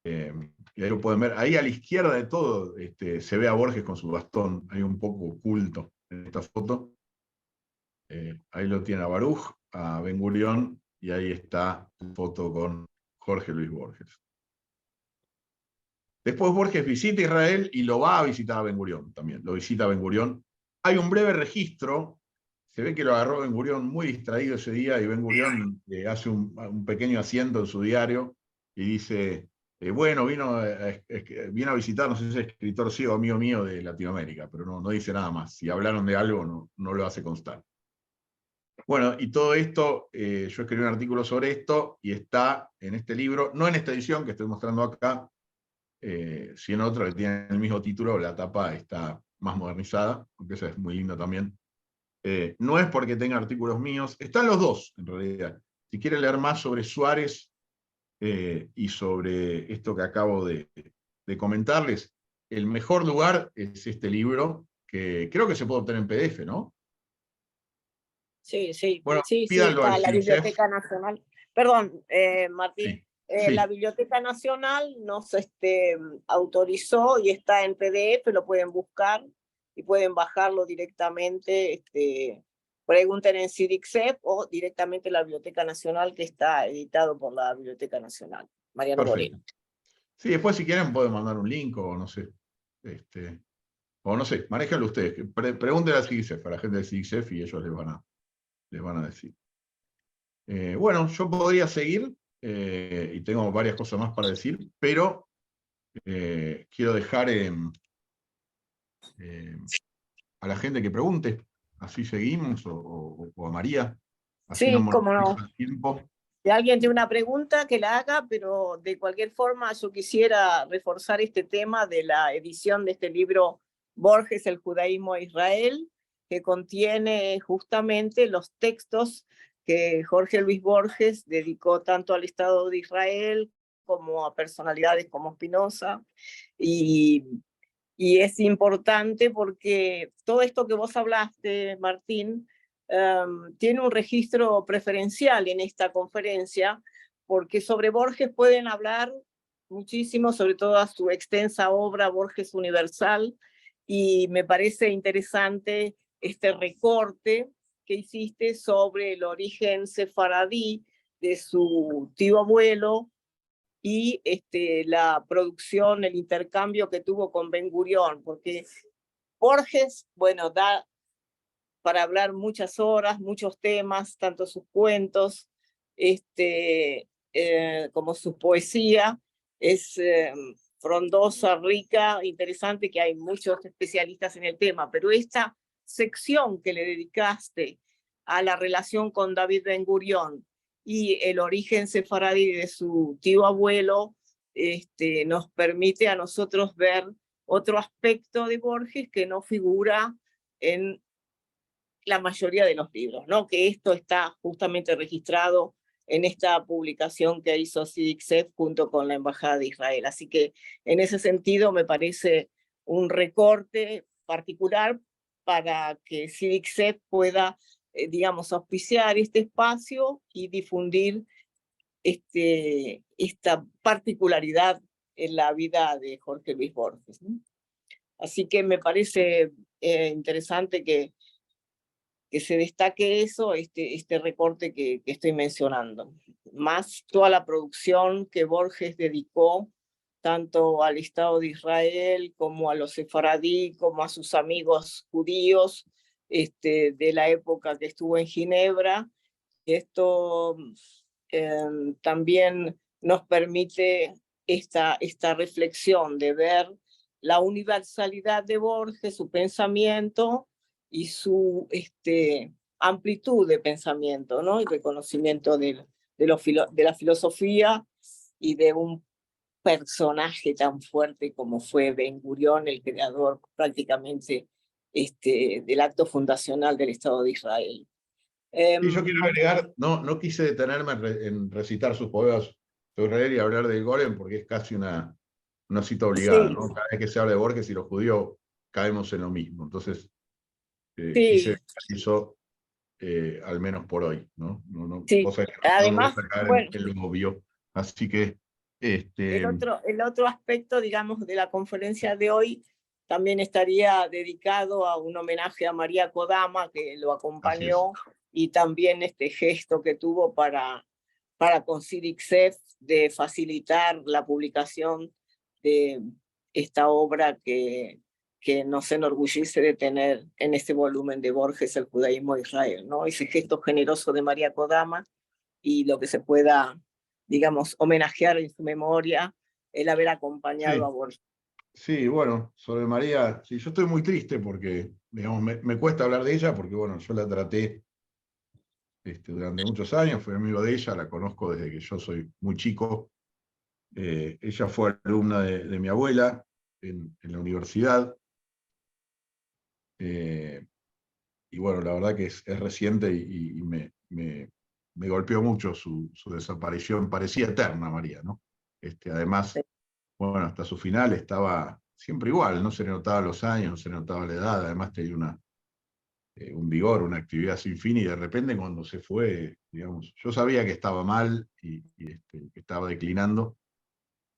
Y ahí lo pueden ver. Ahí a la izquierda de todo se ve a Borges con su bastón, ahí un poco oculto en esta foto. Ahí lo tiene a Baruch, a Ben Gurión, y ahí está la foto con Jorge Luis Borges. Después Borges visita Israel y lo va a visitar a Ben Gurión también. Lo visita a Ben Gurión. Hay un breve registro. Se ve que lo agarró Ben Gurión muy distraído ese día, y Ben Gurión hace un pequeño asiento en su diario y dice, bueno, vino a visitar, no sé si es escritor ciego, amigo mío de Latinoamérica, pero no dice nada más. Si hablaron de algo, no lo hace constar. Bueno, y todo esto, yo escribí un artículo sobre esto, y está en este libro, no en esta edición que estoy mostrando acá, sino en otra que tiene el mismo título. La tapa está más modernizada, aunque esa es muy linda también. No es porque tenga artículos míos, están los dos en realidad. Si quieren leer más sobre Suárez y sobre esto que acabo de comentarles, el mejor lugar es este libro, que creo que se puede obtener en PDF, ¿no? Sí, sí, Bueno, sí, pídanlo está al en la CIDICEF. Biblioteca Nacional. Perdón, Martín. Sí, La sí, Biblioteca Nacional nos autorizó y está en PDF, lo pueden buscar y pueden bajarlo directamente. Pregunten en CIDICEF o directamente en la Biblioteca Nacional, que está editado por la Biblioteca Nacional. Mariano perfecto. Moreno. Sí, después si quieren pueden mandar un link o no sé. O no sé, manéjenlo ustedes. Pregúntenle a CIDICEF, a la gente de CIDICEF, y ellos les van a decir. Bueno, yo podría seguir, y tengo varias cosas más para decir, pero quiero dejar a la gente que pregunte, así seguimos, o a María, así no Sí, cómo monopolizo no. el tiempo. Si alguien tiene una pregunta, que la haga, pero de cualquier forma yo quisiera reforzar este tema de la edición de este libro Borges, el judaísmo a Israel, que contiene justamente los textos que Jorge Luis Borges dedicó tanto al Estado de Israel como a personalidades como Spinoza. Y es importante porque todo esto que vos hablaste, Martín, tiene un registro preferencial en esta conferencia, porque sobre Borges pueden hablar muchísimo, sobre toda su extensa obra Borges Universal, y me parece interesante este recorte que hiciste sobre el origen sefaradí de su tío abuelo, y la producción, el intercambio que tuvo con Ben Gurión, porque Borges, bueno, da para hablar muchas horas, muchos temas, tanto sus cuentos como su poesía, es frondosa, rica, interesante, que hay muchos especialistas en el tema, pero esta sección que le dedicaste a la relación con David Ben Gurión y el origen sefaradí de su tío abuelo, nos permite a nosotros ver otro aspecto de Borges que no figura en la mayoría de los libros, ¿no? Que esto está justamente registrado en esta publicación que hizo CIDICEF junto con la Embajada de Israel. Así que en ese sentido me parece un recorte particular para que CIDICEF pueda, digamos, auspiciar este espacio y difundir esta particularidad en la vida de Jorge Luis Borges, ¿no? Así que me parece interesante que se destaque eso, este recorte que estoy mencionando. Más toda la producción que Borges dedicó tanto al Estado de Israel como a los sefaradí, como a sus amigos judíos de la época que estuvo en Ginebra. Esto también nos permite esta reflexión de ver la universalidad de Borges, su pensamiento y su amplitud de pensamiento, ¿no? Y reconocimiento de la filosofía y de un personaje tan fuerte como fue Ben Gurión, el creador prácticamente del acto fundacional del Estado de Israel. Y yo quiero agregar, no quise detenerme en recitar sus poemas sobre Israel y hablar del Golem, porque es casi una cita obligada, Sí, ¿no? Cada vez que se habla de Borges y los judíos caemos en lo mismo. Entonces, sí, quise dejar eso, al menos por hoy, ¿no? sí. Cosa que no me Además, gusta caer bueno, en lo obvio. Así que, el otro aspecto, digamos, de la conferencia de hoy también estaría dedicado a un homenaje a María Kodama, que lo acompañó, y también este gesto que tuvo para con CIDICSEF de facilitar la publicación de esta obra que nos enorgullece de tener en este volumen de Borges, El judaísmo de Israel, ¿no? Ese gesto generoso de María Kodama y lo que se pueda, digamos, homenajear en su memoria, el haber acompañado a Borges. Sí, bueno, sobre María, sí, yo estoy muy triste porque, digamos, me cuesta hablar de ella porque, bueno, yo la traté durante muchos años, fui amigo de ella, la conozco desde que yo soy muy chico. Ella fue alumna de mi abuela en la universidad. Y bueno, la verdad que es reciente y me golpeó mucho su desaparición. Parecía eterna, María, ¿no? Además, bueno, hasta su final estaba siempre igual, no se le notaba los años, no se le notaba la edad, además tenía un vigor, una actividad sin fin, y de repente cuando se fue, digamos, yo sabía que estaba mal y que estaba declinando,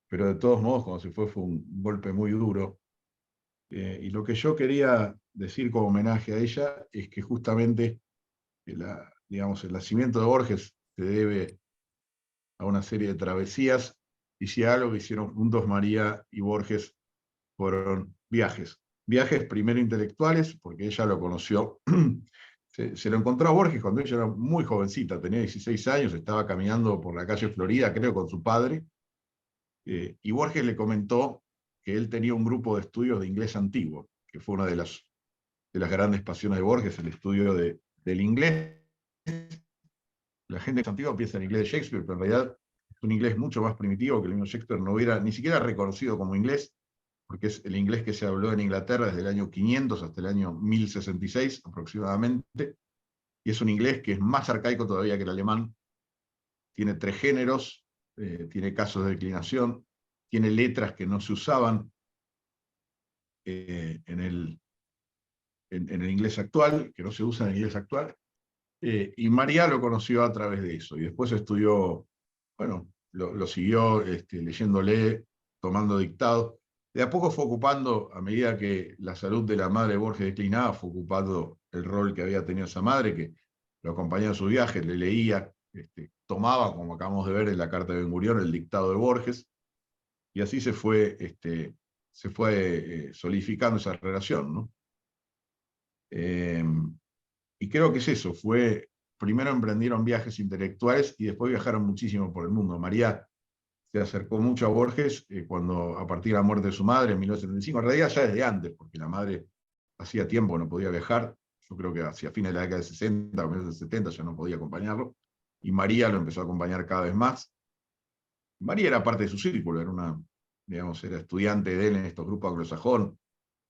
pero de todos modos cuando se fue un golpe muy duro. Y lo que yo quería decir como homenaje a ella es que justamente digamos, el nacimiento de Borges se debe a una serie de travesías, y si algo que hicieron juntos María y Borges fueron viajes. Viajes primero intelectuales, porque ella lo conoció, se lo encontró a Borges cuando ella era muy jovencita, tenía 16 años, estaba caminando por la calle Florida, creo, con su padre, y Borges le comentó que él tenía un grupo de estudios de inglés antiguo, que fue una de las grandes pasiones de Borges, el estudio del inglés. La gente antigua piensa en inglés de Shakespeare, pero en realidad es un inglés mucho más primitivo que el mismo Shakespeare no hubiera ni siquiera reconocido como inglés, porque es el inglés que se habló en Inglaterra desde el año 500 hasta el año 1066 aproximadamente, y es un inglés que es más arcaico todavía que el alemán. Tiene 3 géneros, tiene casos de declinación, tiene letras que no se usaban en el inglés actual, que no se usan en el inglés actual, y María lo conoció a través de eso, y después estudió, bueno, lo siguió leyéndole, tomando dictados. De a poco fue ocupando, a medida que la salud de la madre de Borges declinaba, fue ocupando el rol que había tenido esa madre, que lo acompañaba en sus viajes, le leía, tomaba, como acabamos de ver en la carta de Ben Gurión, el dictado de Borges, y así se fue solidificando esa relación, ¿no? Y creo que es eso, primero emprendieron viajes intelectuales y después viajaron muchísimo por el mundo. María se acercó mucho a Borges cuando, a partir de la muerte de su madre en 1975, en realidad ya desde antes, porque la madre hacía tiempo que no podía viajar, yo creo que hacia fines de la década de 60 o menos de 70 ya no podía acompañarlo, y María lo empezó a acompañar cada vez más. María era parte de su círculo, era estudiante de él en estos grupos anglosajón,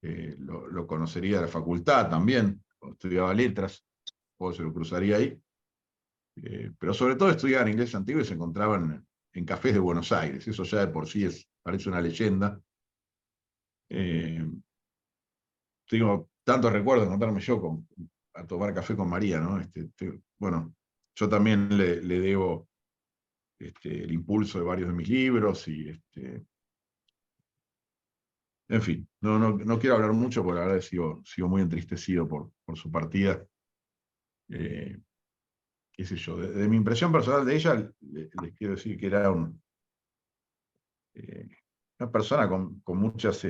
lo conocería de la facultad también, estudiaba letras, o se lo cruzaría ahí, pero sobre todo estudiaban inglés antiguo y se encontraban en cafés de Buenos Aires, eso ya de por sí parece una leyenda. Tengo tantos recuerdos de encontrarme yo a tomar café con María, ¿no? Bueno, yo también le debo el impulso de varios de mis libros, y en fin, no quiero hablar mucho porque la verdad sigo muy entristecido por su partida. Qué sé yo, de mi impresión personal de ella, les quiero decir que era una persona con muchas,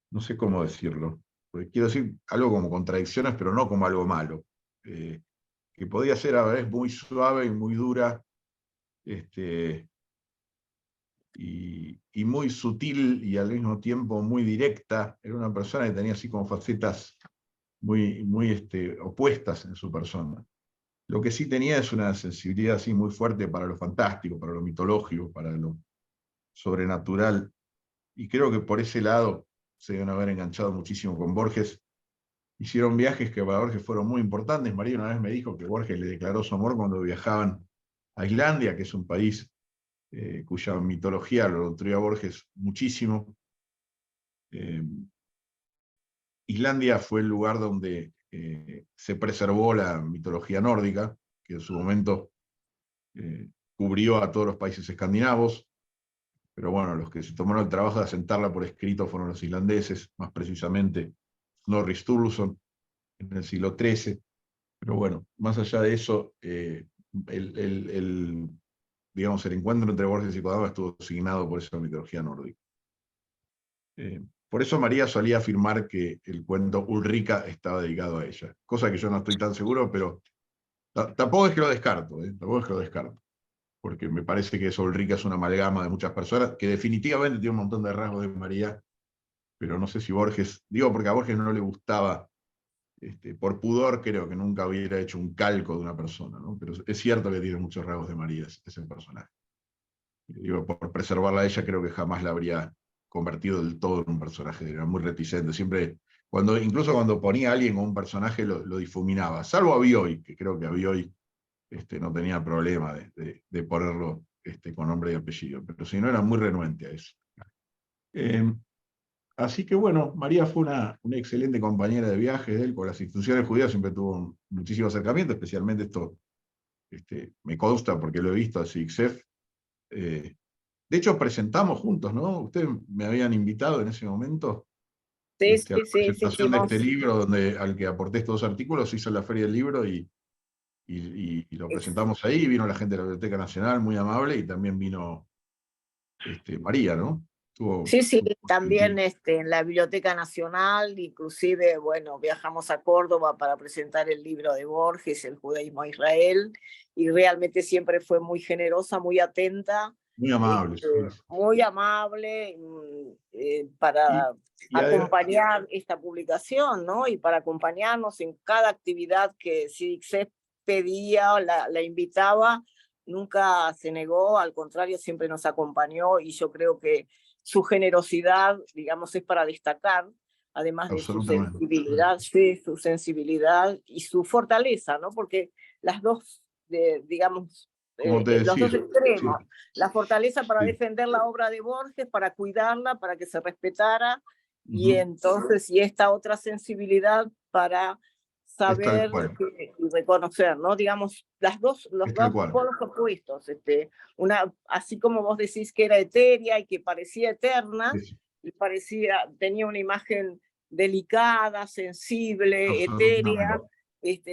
no sé cómo decirlo, porque quiero decir algo como contradicciones, pero no como algo malo, que podía ser a la vez muy suave y muy dura, y muy sutil y al mismo tiempo muy directa. Era una persona que tenía así como facetas muy opuestas en su persona. Lo que sí tenía es una sensibilidad así muy fuerte para lo fantástico, para lo mitológico, para lo sobrenatural. Y creo que por ese lado se deben haber enganchado muchísimo con Borges. Hicieron viajes que para Borges fueron muy importantes. María una vez me dijo que Borges le declaró su amor cuando viajaban a Islandia, que es un país cuya mitología lo nutrió a Borges muchísimo. Islandia fue el lugar donde se preservó la mitología nórdica, que en su momento cubrió a todos los países escandinavos, pero bueno, los que se tomaron el trabajo de asentarla por escrito fueron los islandeses, más precisamente Snorri Sturluson, en el siglo XIII. Pero bueno, más allá de eso, digamos, el encuentro entre Borges y Kodama estuvo signado por esa mitología nórdica. Por eso María solía afirmar que el cuento Ulrica estaba dedicado a ella, cosa que yo no estoy tan seguro, pero tampoco es que lo descarto, tampoco es que lo descarto, porque me parece que eso Ulrica es una amalgama de muchas personas, que definitivamente tiene un montón de rasgos de María, pero no sé si Borges, digo porque a Borges no le gustaba, por pudor creo que nunca hubiera hecho un calco de una persona, ¿no? Pero es cierto que tiene muchos rasgos de María ese personaje. Digo, por preservarla a ella creo que jamás la habría convertido del todo en un personaje, era muy reticente, siempre, incluso cuando ponía a alguien como un personaje lo difuminaba, salvo a Bioy, que creo que a Bioy no tenía problema de ponerlo con nombre y apellido, pero si no era muy renuente a eso. Así que bueno, María fue una excelente compañera de viaje de él, con las instituciones judías siempre tuvo muchísimo acercamiento, especialmente esto me consta porque lo he visto a SIGSEF. De hecho, presentamos juntos, ¿no? Ustedes me habían invitado en ese momento Sí, a la sí, presentación de hicimos. este libro, al que aporté estos artículos, hizo la Feria del Libro y lo presentamos ahí, vino la gente de la Biblioteca Nacional, muy amable, y también vino María, ¿no? Sí, también en la Biblioteca Nacional, inclusive, bueno, viajamos a Córdoba para presentar el libro de Borges, El judaísmo a Israel, y realmente siempre fue muy generosa, muy atenta, muy amable. muy amable para acompañar esta publicación, ¿no? Y para acompañarnos en cada actividad que SIGSEF pedía, la invitaba, nunca se negó, al contrario, siempre nos acompañó, y yo creo que su generosidad, digamos, es para destacar, además de su sensibilidad, sí, su sensibilidad y su fortaleza, ¿no? Porque las dos, digamos, los dos extremos, sí. La fortaleza para defender la obra de Borges, para cuidarla, para que se respetara, y entonces, y esta otra sensibilidad para saber y reconocer, ¿no? Digamos, los dos polos opuestos. Así como vos decís que era etérea y que parecía eterna, y tenía una imagen delicada, sensible, etérea,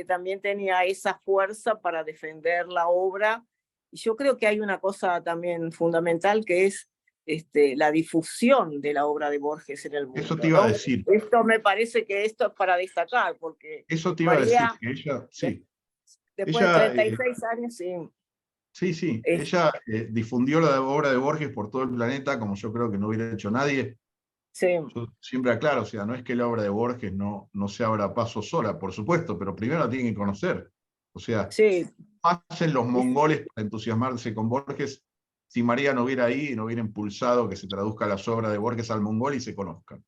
también tenía esa fuerza para defender la obra. Y yo creo que hay una cosa también fundamental, que es la difusión de la obra de Borges en el mundo. Eso te iba a decir. Esto me parece que esto es para destacar, porque eso te iba María, a decir, que ella, sí. Después de 36 años, sí. Sí, ella difundió la obra de Borges por todo el planeta, como yo creo que no hubiera hecho nadie. Sí. Yo siempre aclaro, o sea, no es que la obra de Borges no se abra paso sola, por supuesto, pero primero la tienen que conocer. O sea, hacen los mongoles para entusiasmarse con Borges si María no hubiera ahí y no hubiera impulsado que se traduzca las obras de Borges al mongol y se conozcan.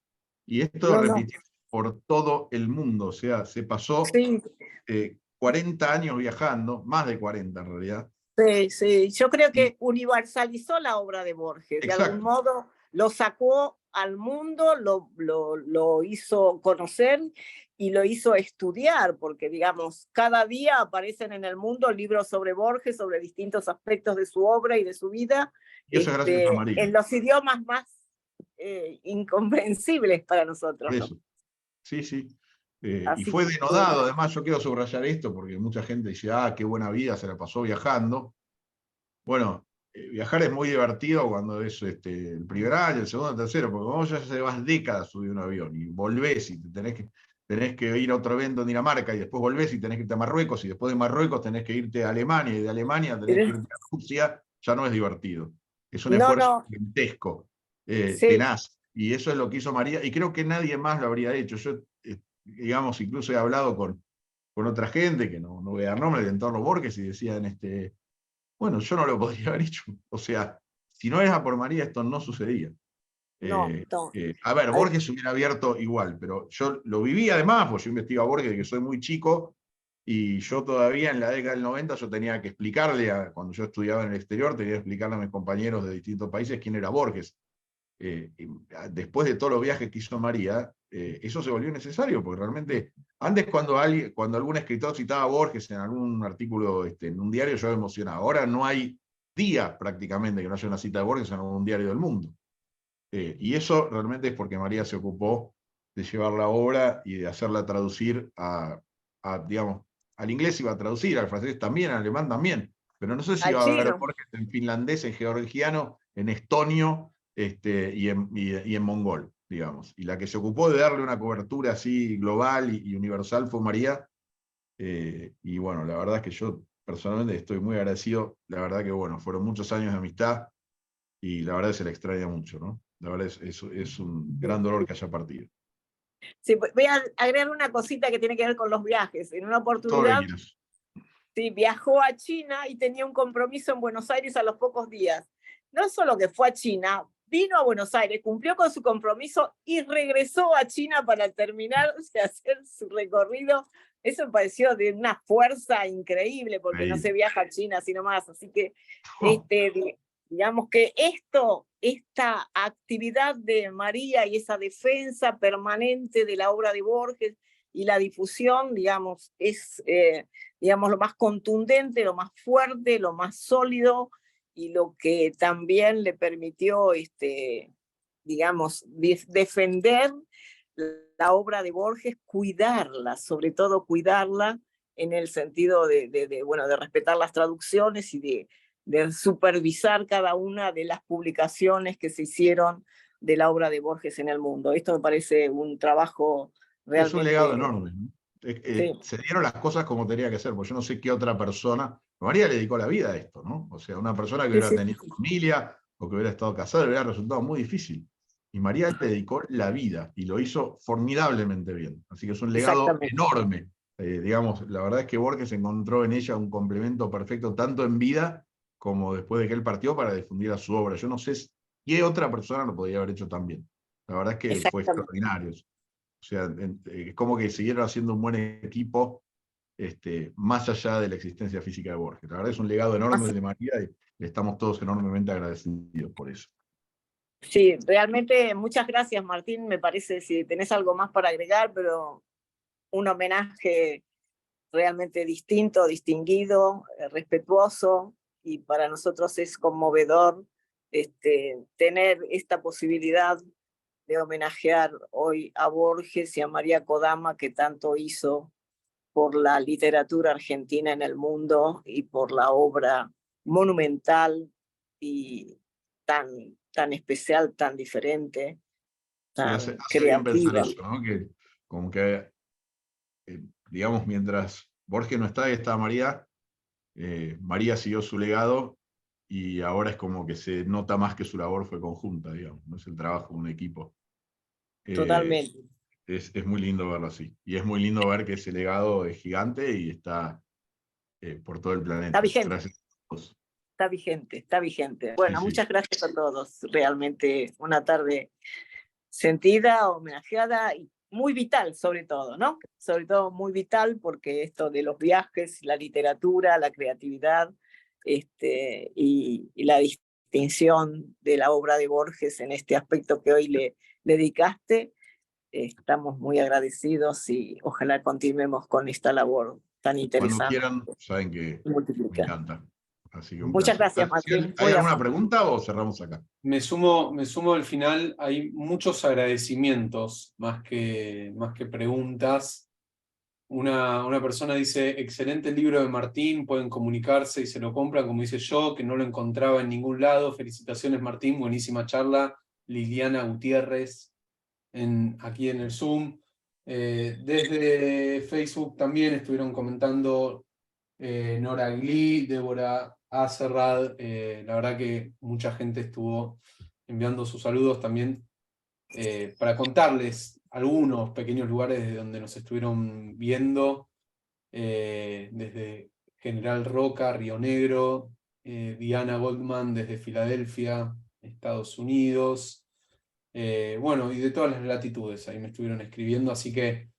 Y esto repitió por todo el mundo, o sea, se pasó 40 años viajando, más de 40 en realidad. Sí, yo creo que universalizó la obra de Borges, de algún modo lo sacó al mundo, lo hizo conocer y lo hizo estudiar, porque digamos, cada día aparecen en el mundo libros sobre Borges, sobre distintos aspectos de su obra y de su vida, y eso gracias a María. En los idiomas más incomprensibles para nosotros. Eso. ¿No? Sí. Y fue denodado, además yo quiero subrayar esto, porque mucha gente dice, qué buena vida, se la pasó viajando. Bueno, viajar es muy divertido cuando es el primer año, el segundo, el tercero, porque vos ya llevas décadas subir un avión y volvés y tenés que ir a otro evento en Dinamarca y después volvés y tenés que irte a Marruecos y después de Marruecos tenés que irte a Alemania y de Alemania tenés que irte a Rusia, ya no es divertido. Es un esfuerzo gigantesco, tenaz. Y eso es lo que hizo María, y creo que nadie más lo habría hecho. Yo, digamos, incluso he hablado con con otra gente, que no voy a dar nombre, del entorno Borges, y decían, bueno, yo no lo podría haber hecho. O sea, si no era por María, esto no sucedía. No, no. A ver, Ay, Borges se hubiera abierto igual, pero yo lo viví además, porque yo investigo a Borges desde que soy muy chico, y yo todavía en la década del 90 yo tenía que explicarle, cuando yo estudiaba en el exterior, tenía que explicarle a mis compañeros de distintos países quién era Borges. Después de todos los viajes que hizo María, eso se volvió necesario, porque realmente, antes cuando algún escritor citaba a Borges en algún artículo en un diario, yo me emocionaba. Ahora no hay día prácticamente que no haya una cita de Borges en algún diario del mundo. Y eso realmente es porque María se ocupó de llevar la obra y de hacerla traducir digamos, al inglés iba a traducir, al francés también, al alemán también, pero no sé si al iba a haber chino. Borges en finlandés, en georgiano, en estonio y en mongol, digamos. Y la que se ocupó de darle una cobertura así global y universal fue María. Y bueno, la verdad es que yo personalmente estoy muy agradecido. La verdad que bueno, fueron muchos años de amistad y la verdad se la extraña mucho, ¿no? La verdad es un gran dolor que haya partido. Sí, voy a agregar una cosita que tiene que ver con los viajes. En una Todo lo que oportunidad, quieras. sí, viajó a China y tenía un compromiso en Buenos Aires a los pocos días. No solo que fue a China, vino a Buenos Aires, cumplió con su compromiso y regresó a China para terminar de hacer su recorrido. Eso me pareció de una fuerza increíble, porque no se viaja a China sino más. Así que, digamos que esta actividad de María y esa defensa permanente de la obra de Borges y la difusión, digamos, es digamos, lo más contundente, lo más fuerte, lo más sólido, y lo que también le permitió, digamos, defender la obra de Borges, cuidarla, sobre todo cuidarla en el sentido bueno, de respetar las traducciones y de supervisar cada una de las publicaciones que se hicieron de la obra de Borges en el mundo. Esto me parece un trabajo realmente... Es un legado enorme, ¿no? Sí. Se dieron las cosas como tenía que ser, porque yo no sé qué otra persona, María le dedicó la vida a esto, ¿no? O sea, una persona que hubiera tenido familia o que hubiera estado casada le hubiera resultado muy difícil. Y María le dedicó la vida y lo hizo formidablemente bien. Así que es un legado enorme. Digamos, la verdad es que Borges encontró en ella un complemento perfecto, tanto en vida como después de que él partió, para difundir a su obra. Yo no sé qué otra persona lo podría haber hecho tan bien. La verdad es que fue extraordinario. O sea, es como que siguieron haciendo un buen equipo, más allá de la existencia física de Borges. La verdad es un legado enorme de María y le estamos todos enormemente agradecidos por eso. Sí, realmente muchas gracias, Martín. Me parece, si tenés algo más para agregar, pero un homenaje realmente distinto, distinguido, respetuoso, y para nosotros es conmovedor tener esta posibilidad de homenajear hoy a Borges y a María Kodama, que tanto hizo por la literatura argentina en el mundo y por la obra monumental y tan especial, tan diferente, tan Sí, hace bien pensar creativa. eso, ¿no? Que como que, digamos, mientras Borges no está y está María, María siguió su legado y ahora es como que se nota más que su labor fue conjunta, digamos, no es el trabajo de un equipo. Totalmente. Es muy lindo verlo así. Y es muy lindo ver que ese legado es gigante y está por todo el planeta. Está vigente. Gracias a todos. Está vigente, está vigente. Bueno, Sí, sí. muchas gracias a todos. Realmente una tarde sentida, homenajeada y muy vital, sobre todo, ¿no? Sobre todo muy vital, porque esto de los viajes, la literatura, la creatividad, y la distinción de la obra de Borges en este aspecto que hoy le dedicaste, estamos muy agradecidos y ojalá continuemos con esta labor tan interesante. Cuando quieran, saben que me encanta. Así que un Muchas placer. gracias, Martín. ¿Hay alguna pregunta o cerramos acá? Me sumo al final, hay muchos agradecimientos más que preguntas. Una persona dice, excelente el libro de Martín, pueden comunicarse y se lo compran, como dice yo, que no lo encontraba en ningún lado. Felicitaciones, Martín, buenísima charla. Liliana Gutiérrez, aquí en el Zoom. Desde Facebook también estuvieron comentando Nora Glee, Débora Acerrad, la verdad que mucha gente estuvo enviando sus saludos también para contarles algunos pequeños lugares de donde nos estuvieron viendo. desde General Roca, Río Negro, Diana Goldman desde Filadelfia, Estados Unidos, bueno, y de todas las latitudes, ahí me estuvieron escribiendo, así que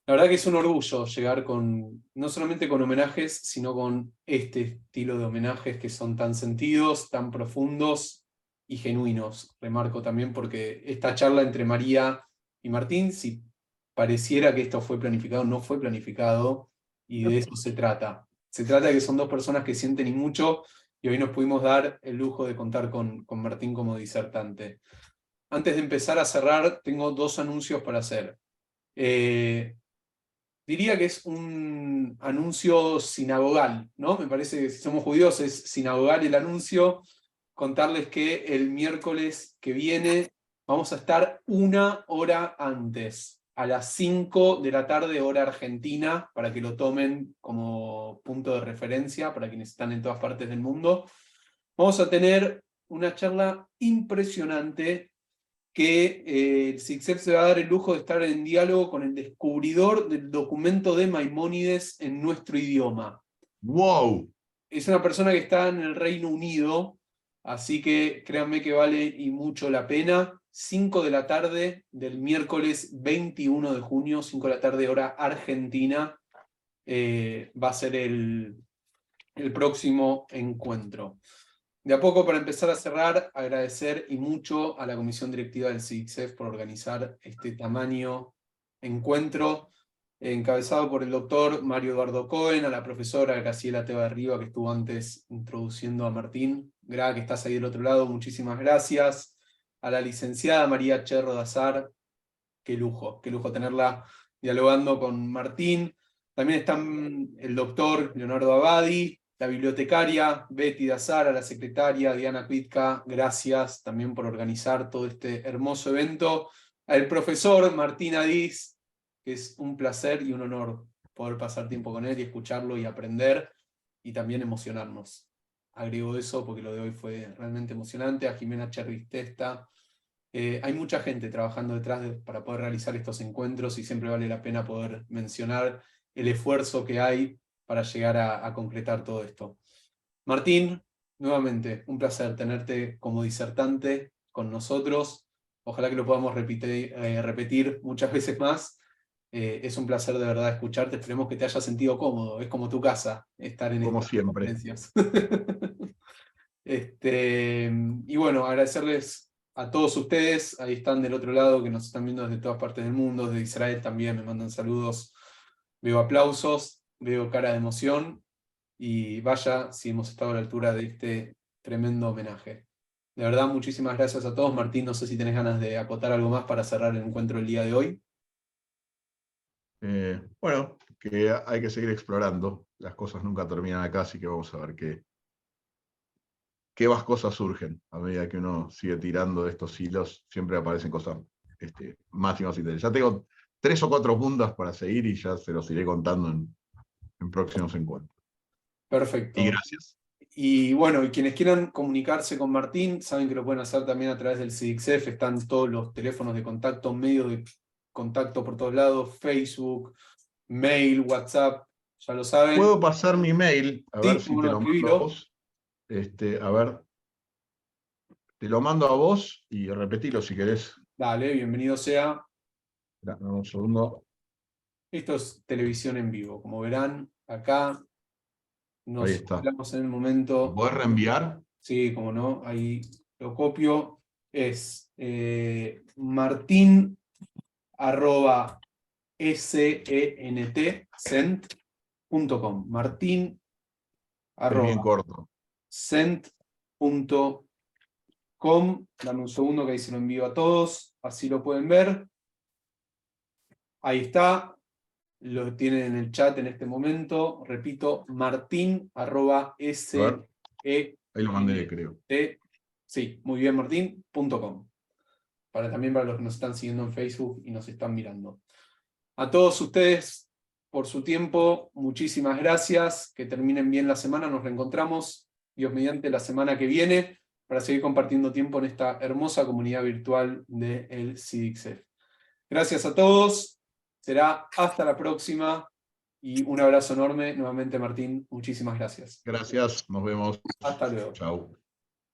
la verdad que es un orgullo llegar no solamente con homenajes, sino con este estilo de homenajes que son tan sentidos, tan profundos y genuinos. Remarco también porque esta charla entre María y Martín, si pareciera que esto fue planificado, no fue planificado, y de eso se trata. Se trata de que son dos personas que sienten y mucho, y hoy nos pudimos dar el lujo de contar con Martín como disertante. Antes de empezar a cerrar, tengo dos anuncios para hacer. Diría que es un anuncio sinagogal, ¿no? Me parece que si somos judíos es sinagogal el anuncio. Contarles que el miércoles que viene vamos a estar 1 hora antes, a las 5 de la tarde, hora argentina, para que lo tomen como punto de referencia para quienes están en todas partes del mundo. Vamos a tener una charla impresionante que el SIGCEF se va a dar el lujo de estar en diálogo con el descubridor del documento de Maimónides en nuestro idioma. ¡Wow! Es una persona que está en el Reino Unido, así que créanme que vale y mucho la pena. 5 de la tarde del miércoles 21 de junio, 5 de la tarde hora argentina, va a ser el próximo encuentro. De a poco, para empezar a cerrar, agradecer y mucho a la comisión directiva del SIGCEF por organizar este tamaño encuentro, encabezado por el doctor Mario Eduardo Cohen, a la profesora Graciela Teba Riva, que estuvo antes introduciendo a Martín. Gra, que estás ahí del otro lado, muchísimas gracias. A la licenciada María Cherro Dazar, qué lujo tenerla dialogando con Martín. También están el doctor Leonardo Abadi, la bibliotecaria Betty Dazar, a la secretaria Diana Kvitka, gracias también por organizar todo este hermoso evento. Al profesor Martín Adiz, que es un placer y un honor poder pasar tiempo con él y escucharlo y aprender, y también emocionarnos. Agrego eso porque lo de hoy fue realmente emocionante. A Jimena Chervistesta. Hay mucha gente trabajando detrás para poder realizar estos encuentros, y siempre vale la pena poder mencionar el esfuerzo que hay para llegar a concretar todo esto. Martín, nuevamente, un placer tenerte como disertante con nosotros. Ojalá que lo podamos repetir muchas veces más. Es un placer de verdad escucharte. Esperemos que te hayas sentido cómodo. Es como tu casa estar en Como estas siempre. conferencias. Y bueno, agradecerles a todos ustedes. Ahí están del otro lado, que nos están viendo desde todas partes del mundo. Desde Israel también me mandan saludos. Veo aplausos, veo cara de emoción, y vaya si hemos estado a la altura de este tremendo homenaje. De verdad, muchísimas gracias a todos. Martín, no sé si tenés ganas de acotar algo más para cerrar el encuentro el día de hoy. Bueno, que hay que seguir explorando. Las cosas nunca terminan acá, así que vamos a ver qué más cosas surgen. A medida que uno sigue tirando de estos hilos, siempre aparecen cosas más y más interesantes. Ya tengo 3 o 4 puntas para seguir y ya se los iré contando en próximos encuentros. Perfecto. Y gracias. Y bueno, y quienes quieran comunicarse con Martín, saben que lo pueden hacer también a través del SIGCEF. Están todos los teléfonos de contacto, medios de contacto por todos lados, Facebook, mail, WhatsApp, ya lo saben. Puedo pasar mi mail, a Sí, ver si te lo mando a vos. A ver, te lo mando a vos y repetilo si querés. Dale, bienvenido sea. Dame un segundo. Esto es televisión en vivo. Como verán, acá nos Ahí está. hablamos en el momento. ¿Podés reenviar? Sí, como no, ahí lo copio. Es martin@cent.com. Martin Es bien corto. cent.com. Dame un segundo que ahí se lo envío a todos. Así lo pueden ver. Ahí está. Lo tienen en el chat en este momento. Repito, martin@se. Ahí lo mandé, creo. Sí, muy bien, martin.com. También para los que nos están siguiendo en Facebook y nos están mirando. A todos ustedes, por su tiempo, muchísimas gracias. Que terminen bien la semana. Nos reencontramos, Dios mediante, la semana que viene, para seguir compartiendo tiempo en esta hermosa comunidad virtual del SIGCEF. Gracias a todos. Será hasta la próxima. Y un abrazo enorme, nuevamente Martín, muchísimas gracias. Gracias, nos vemos. Hasta luego. Chao.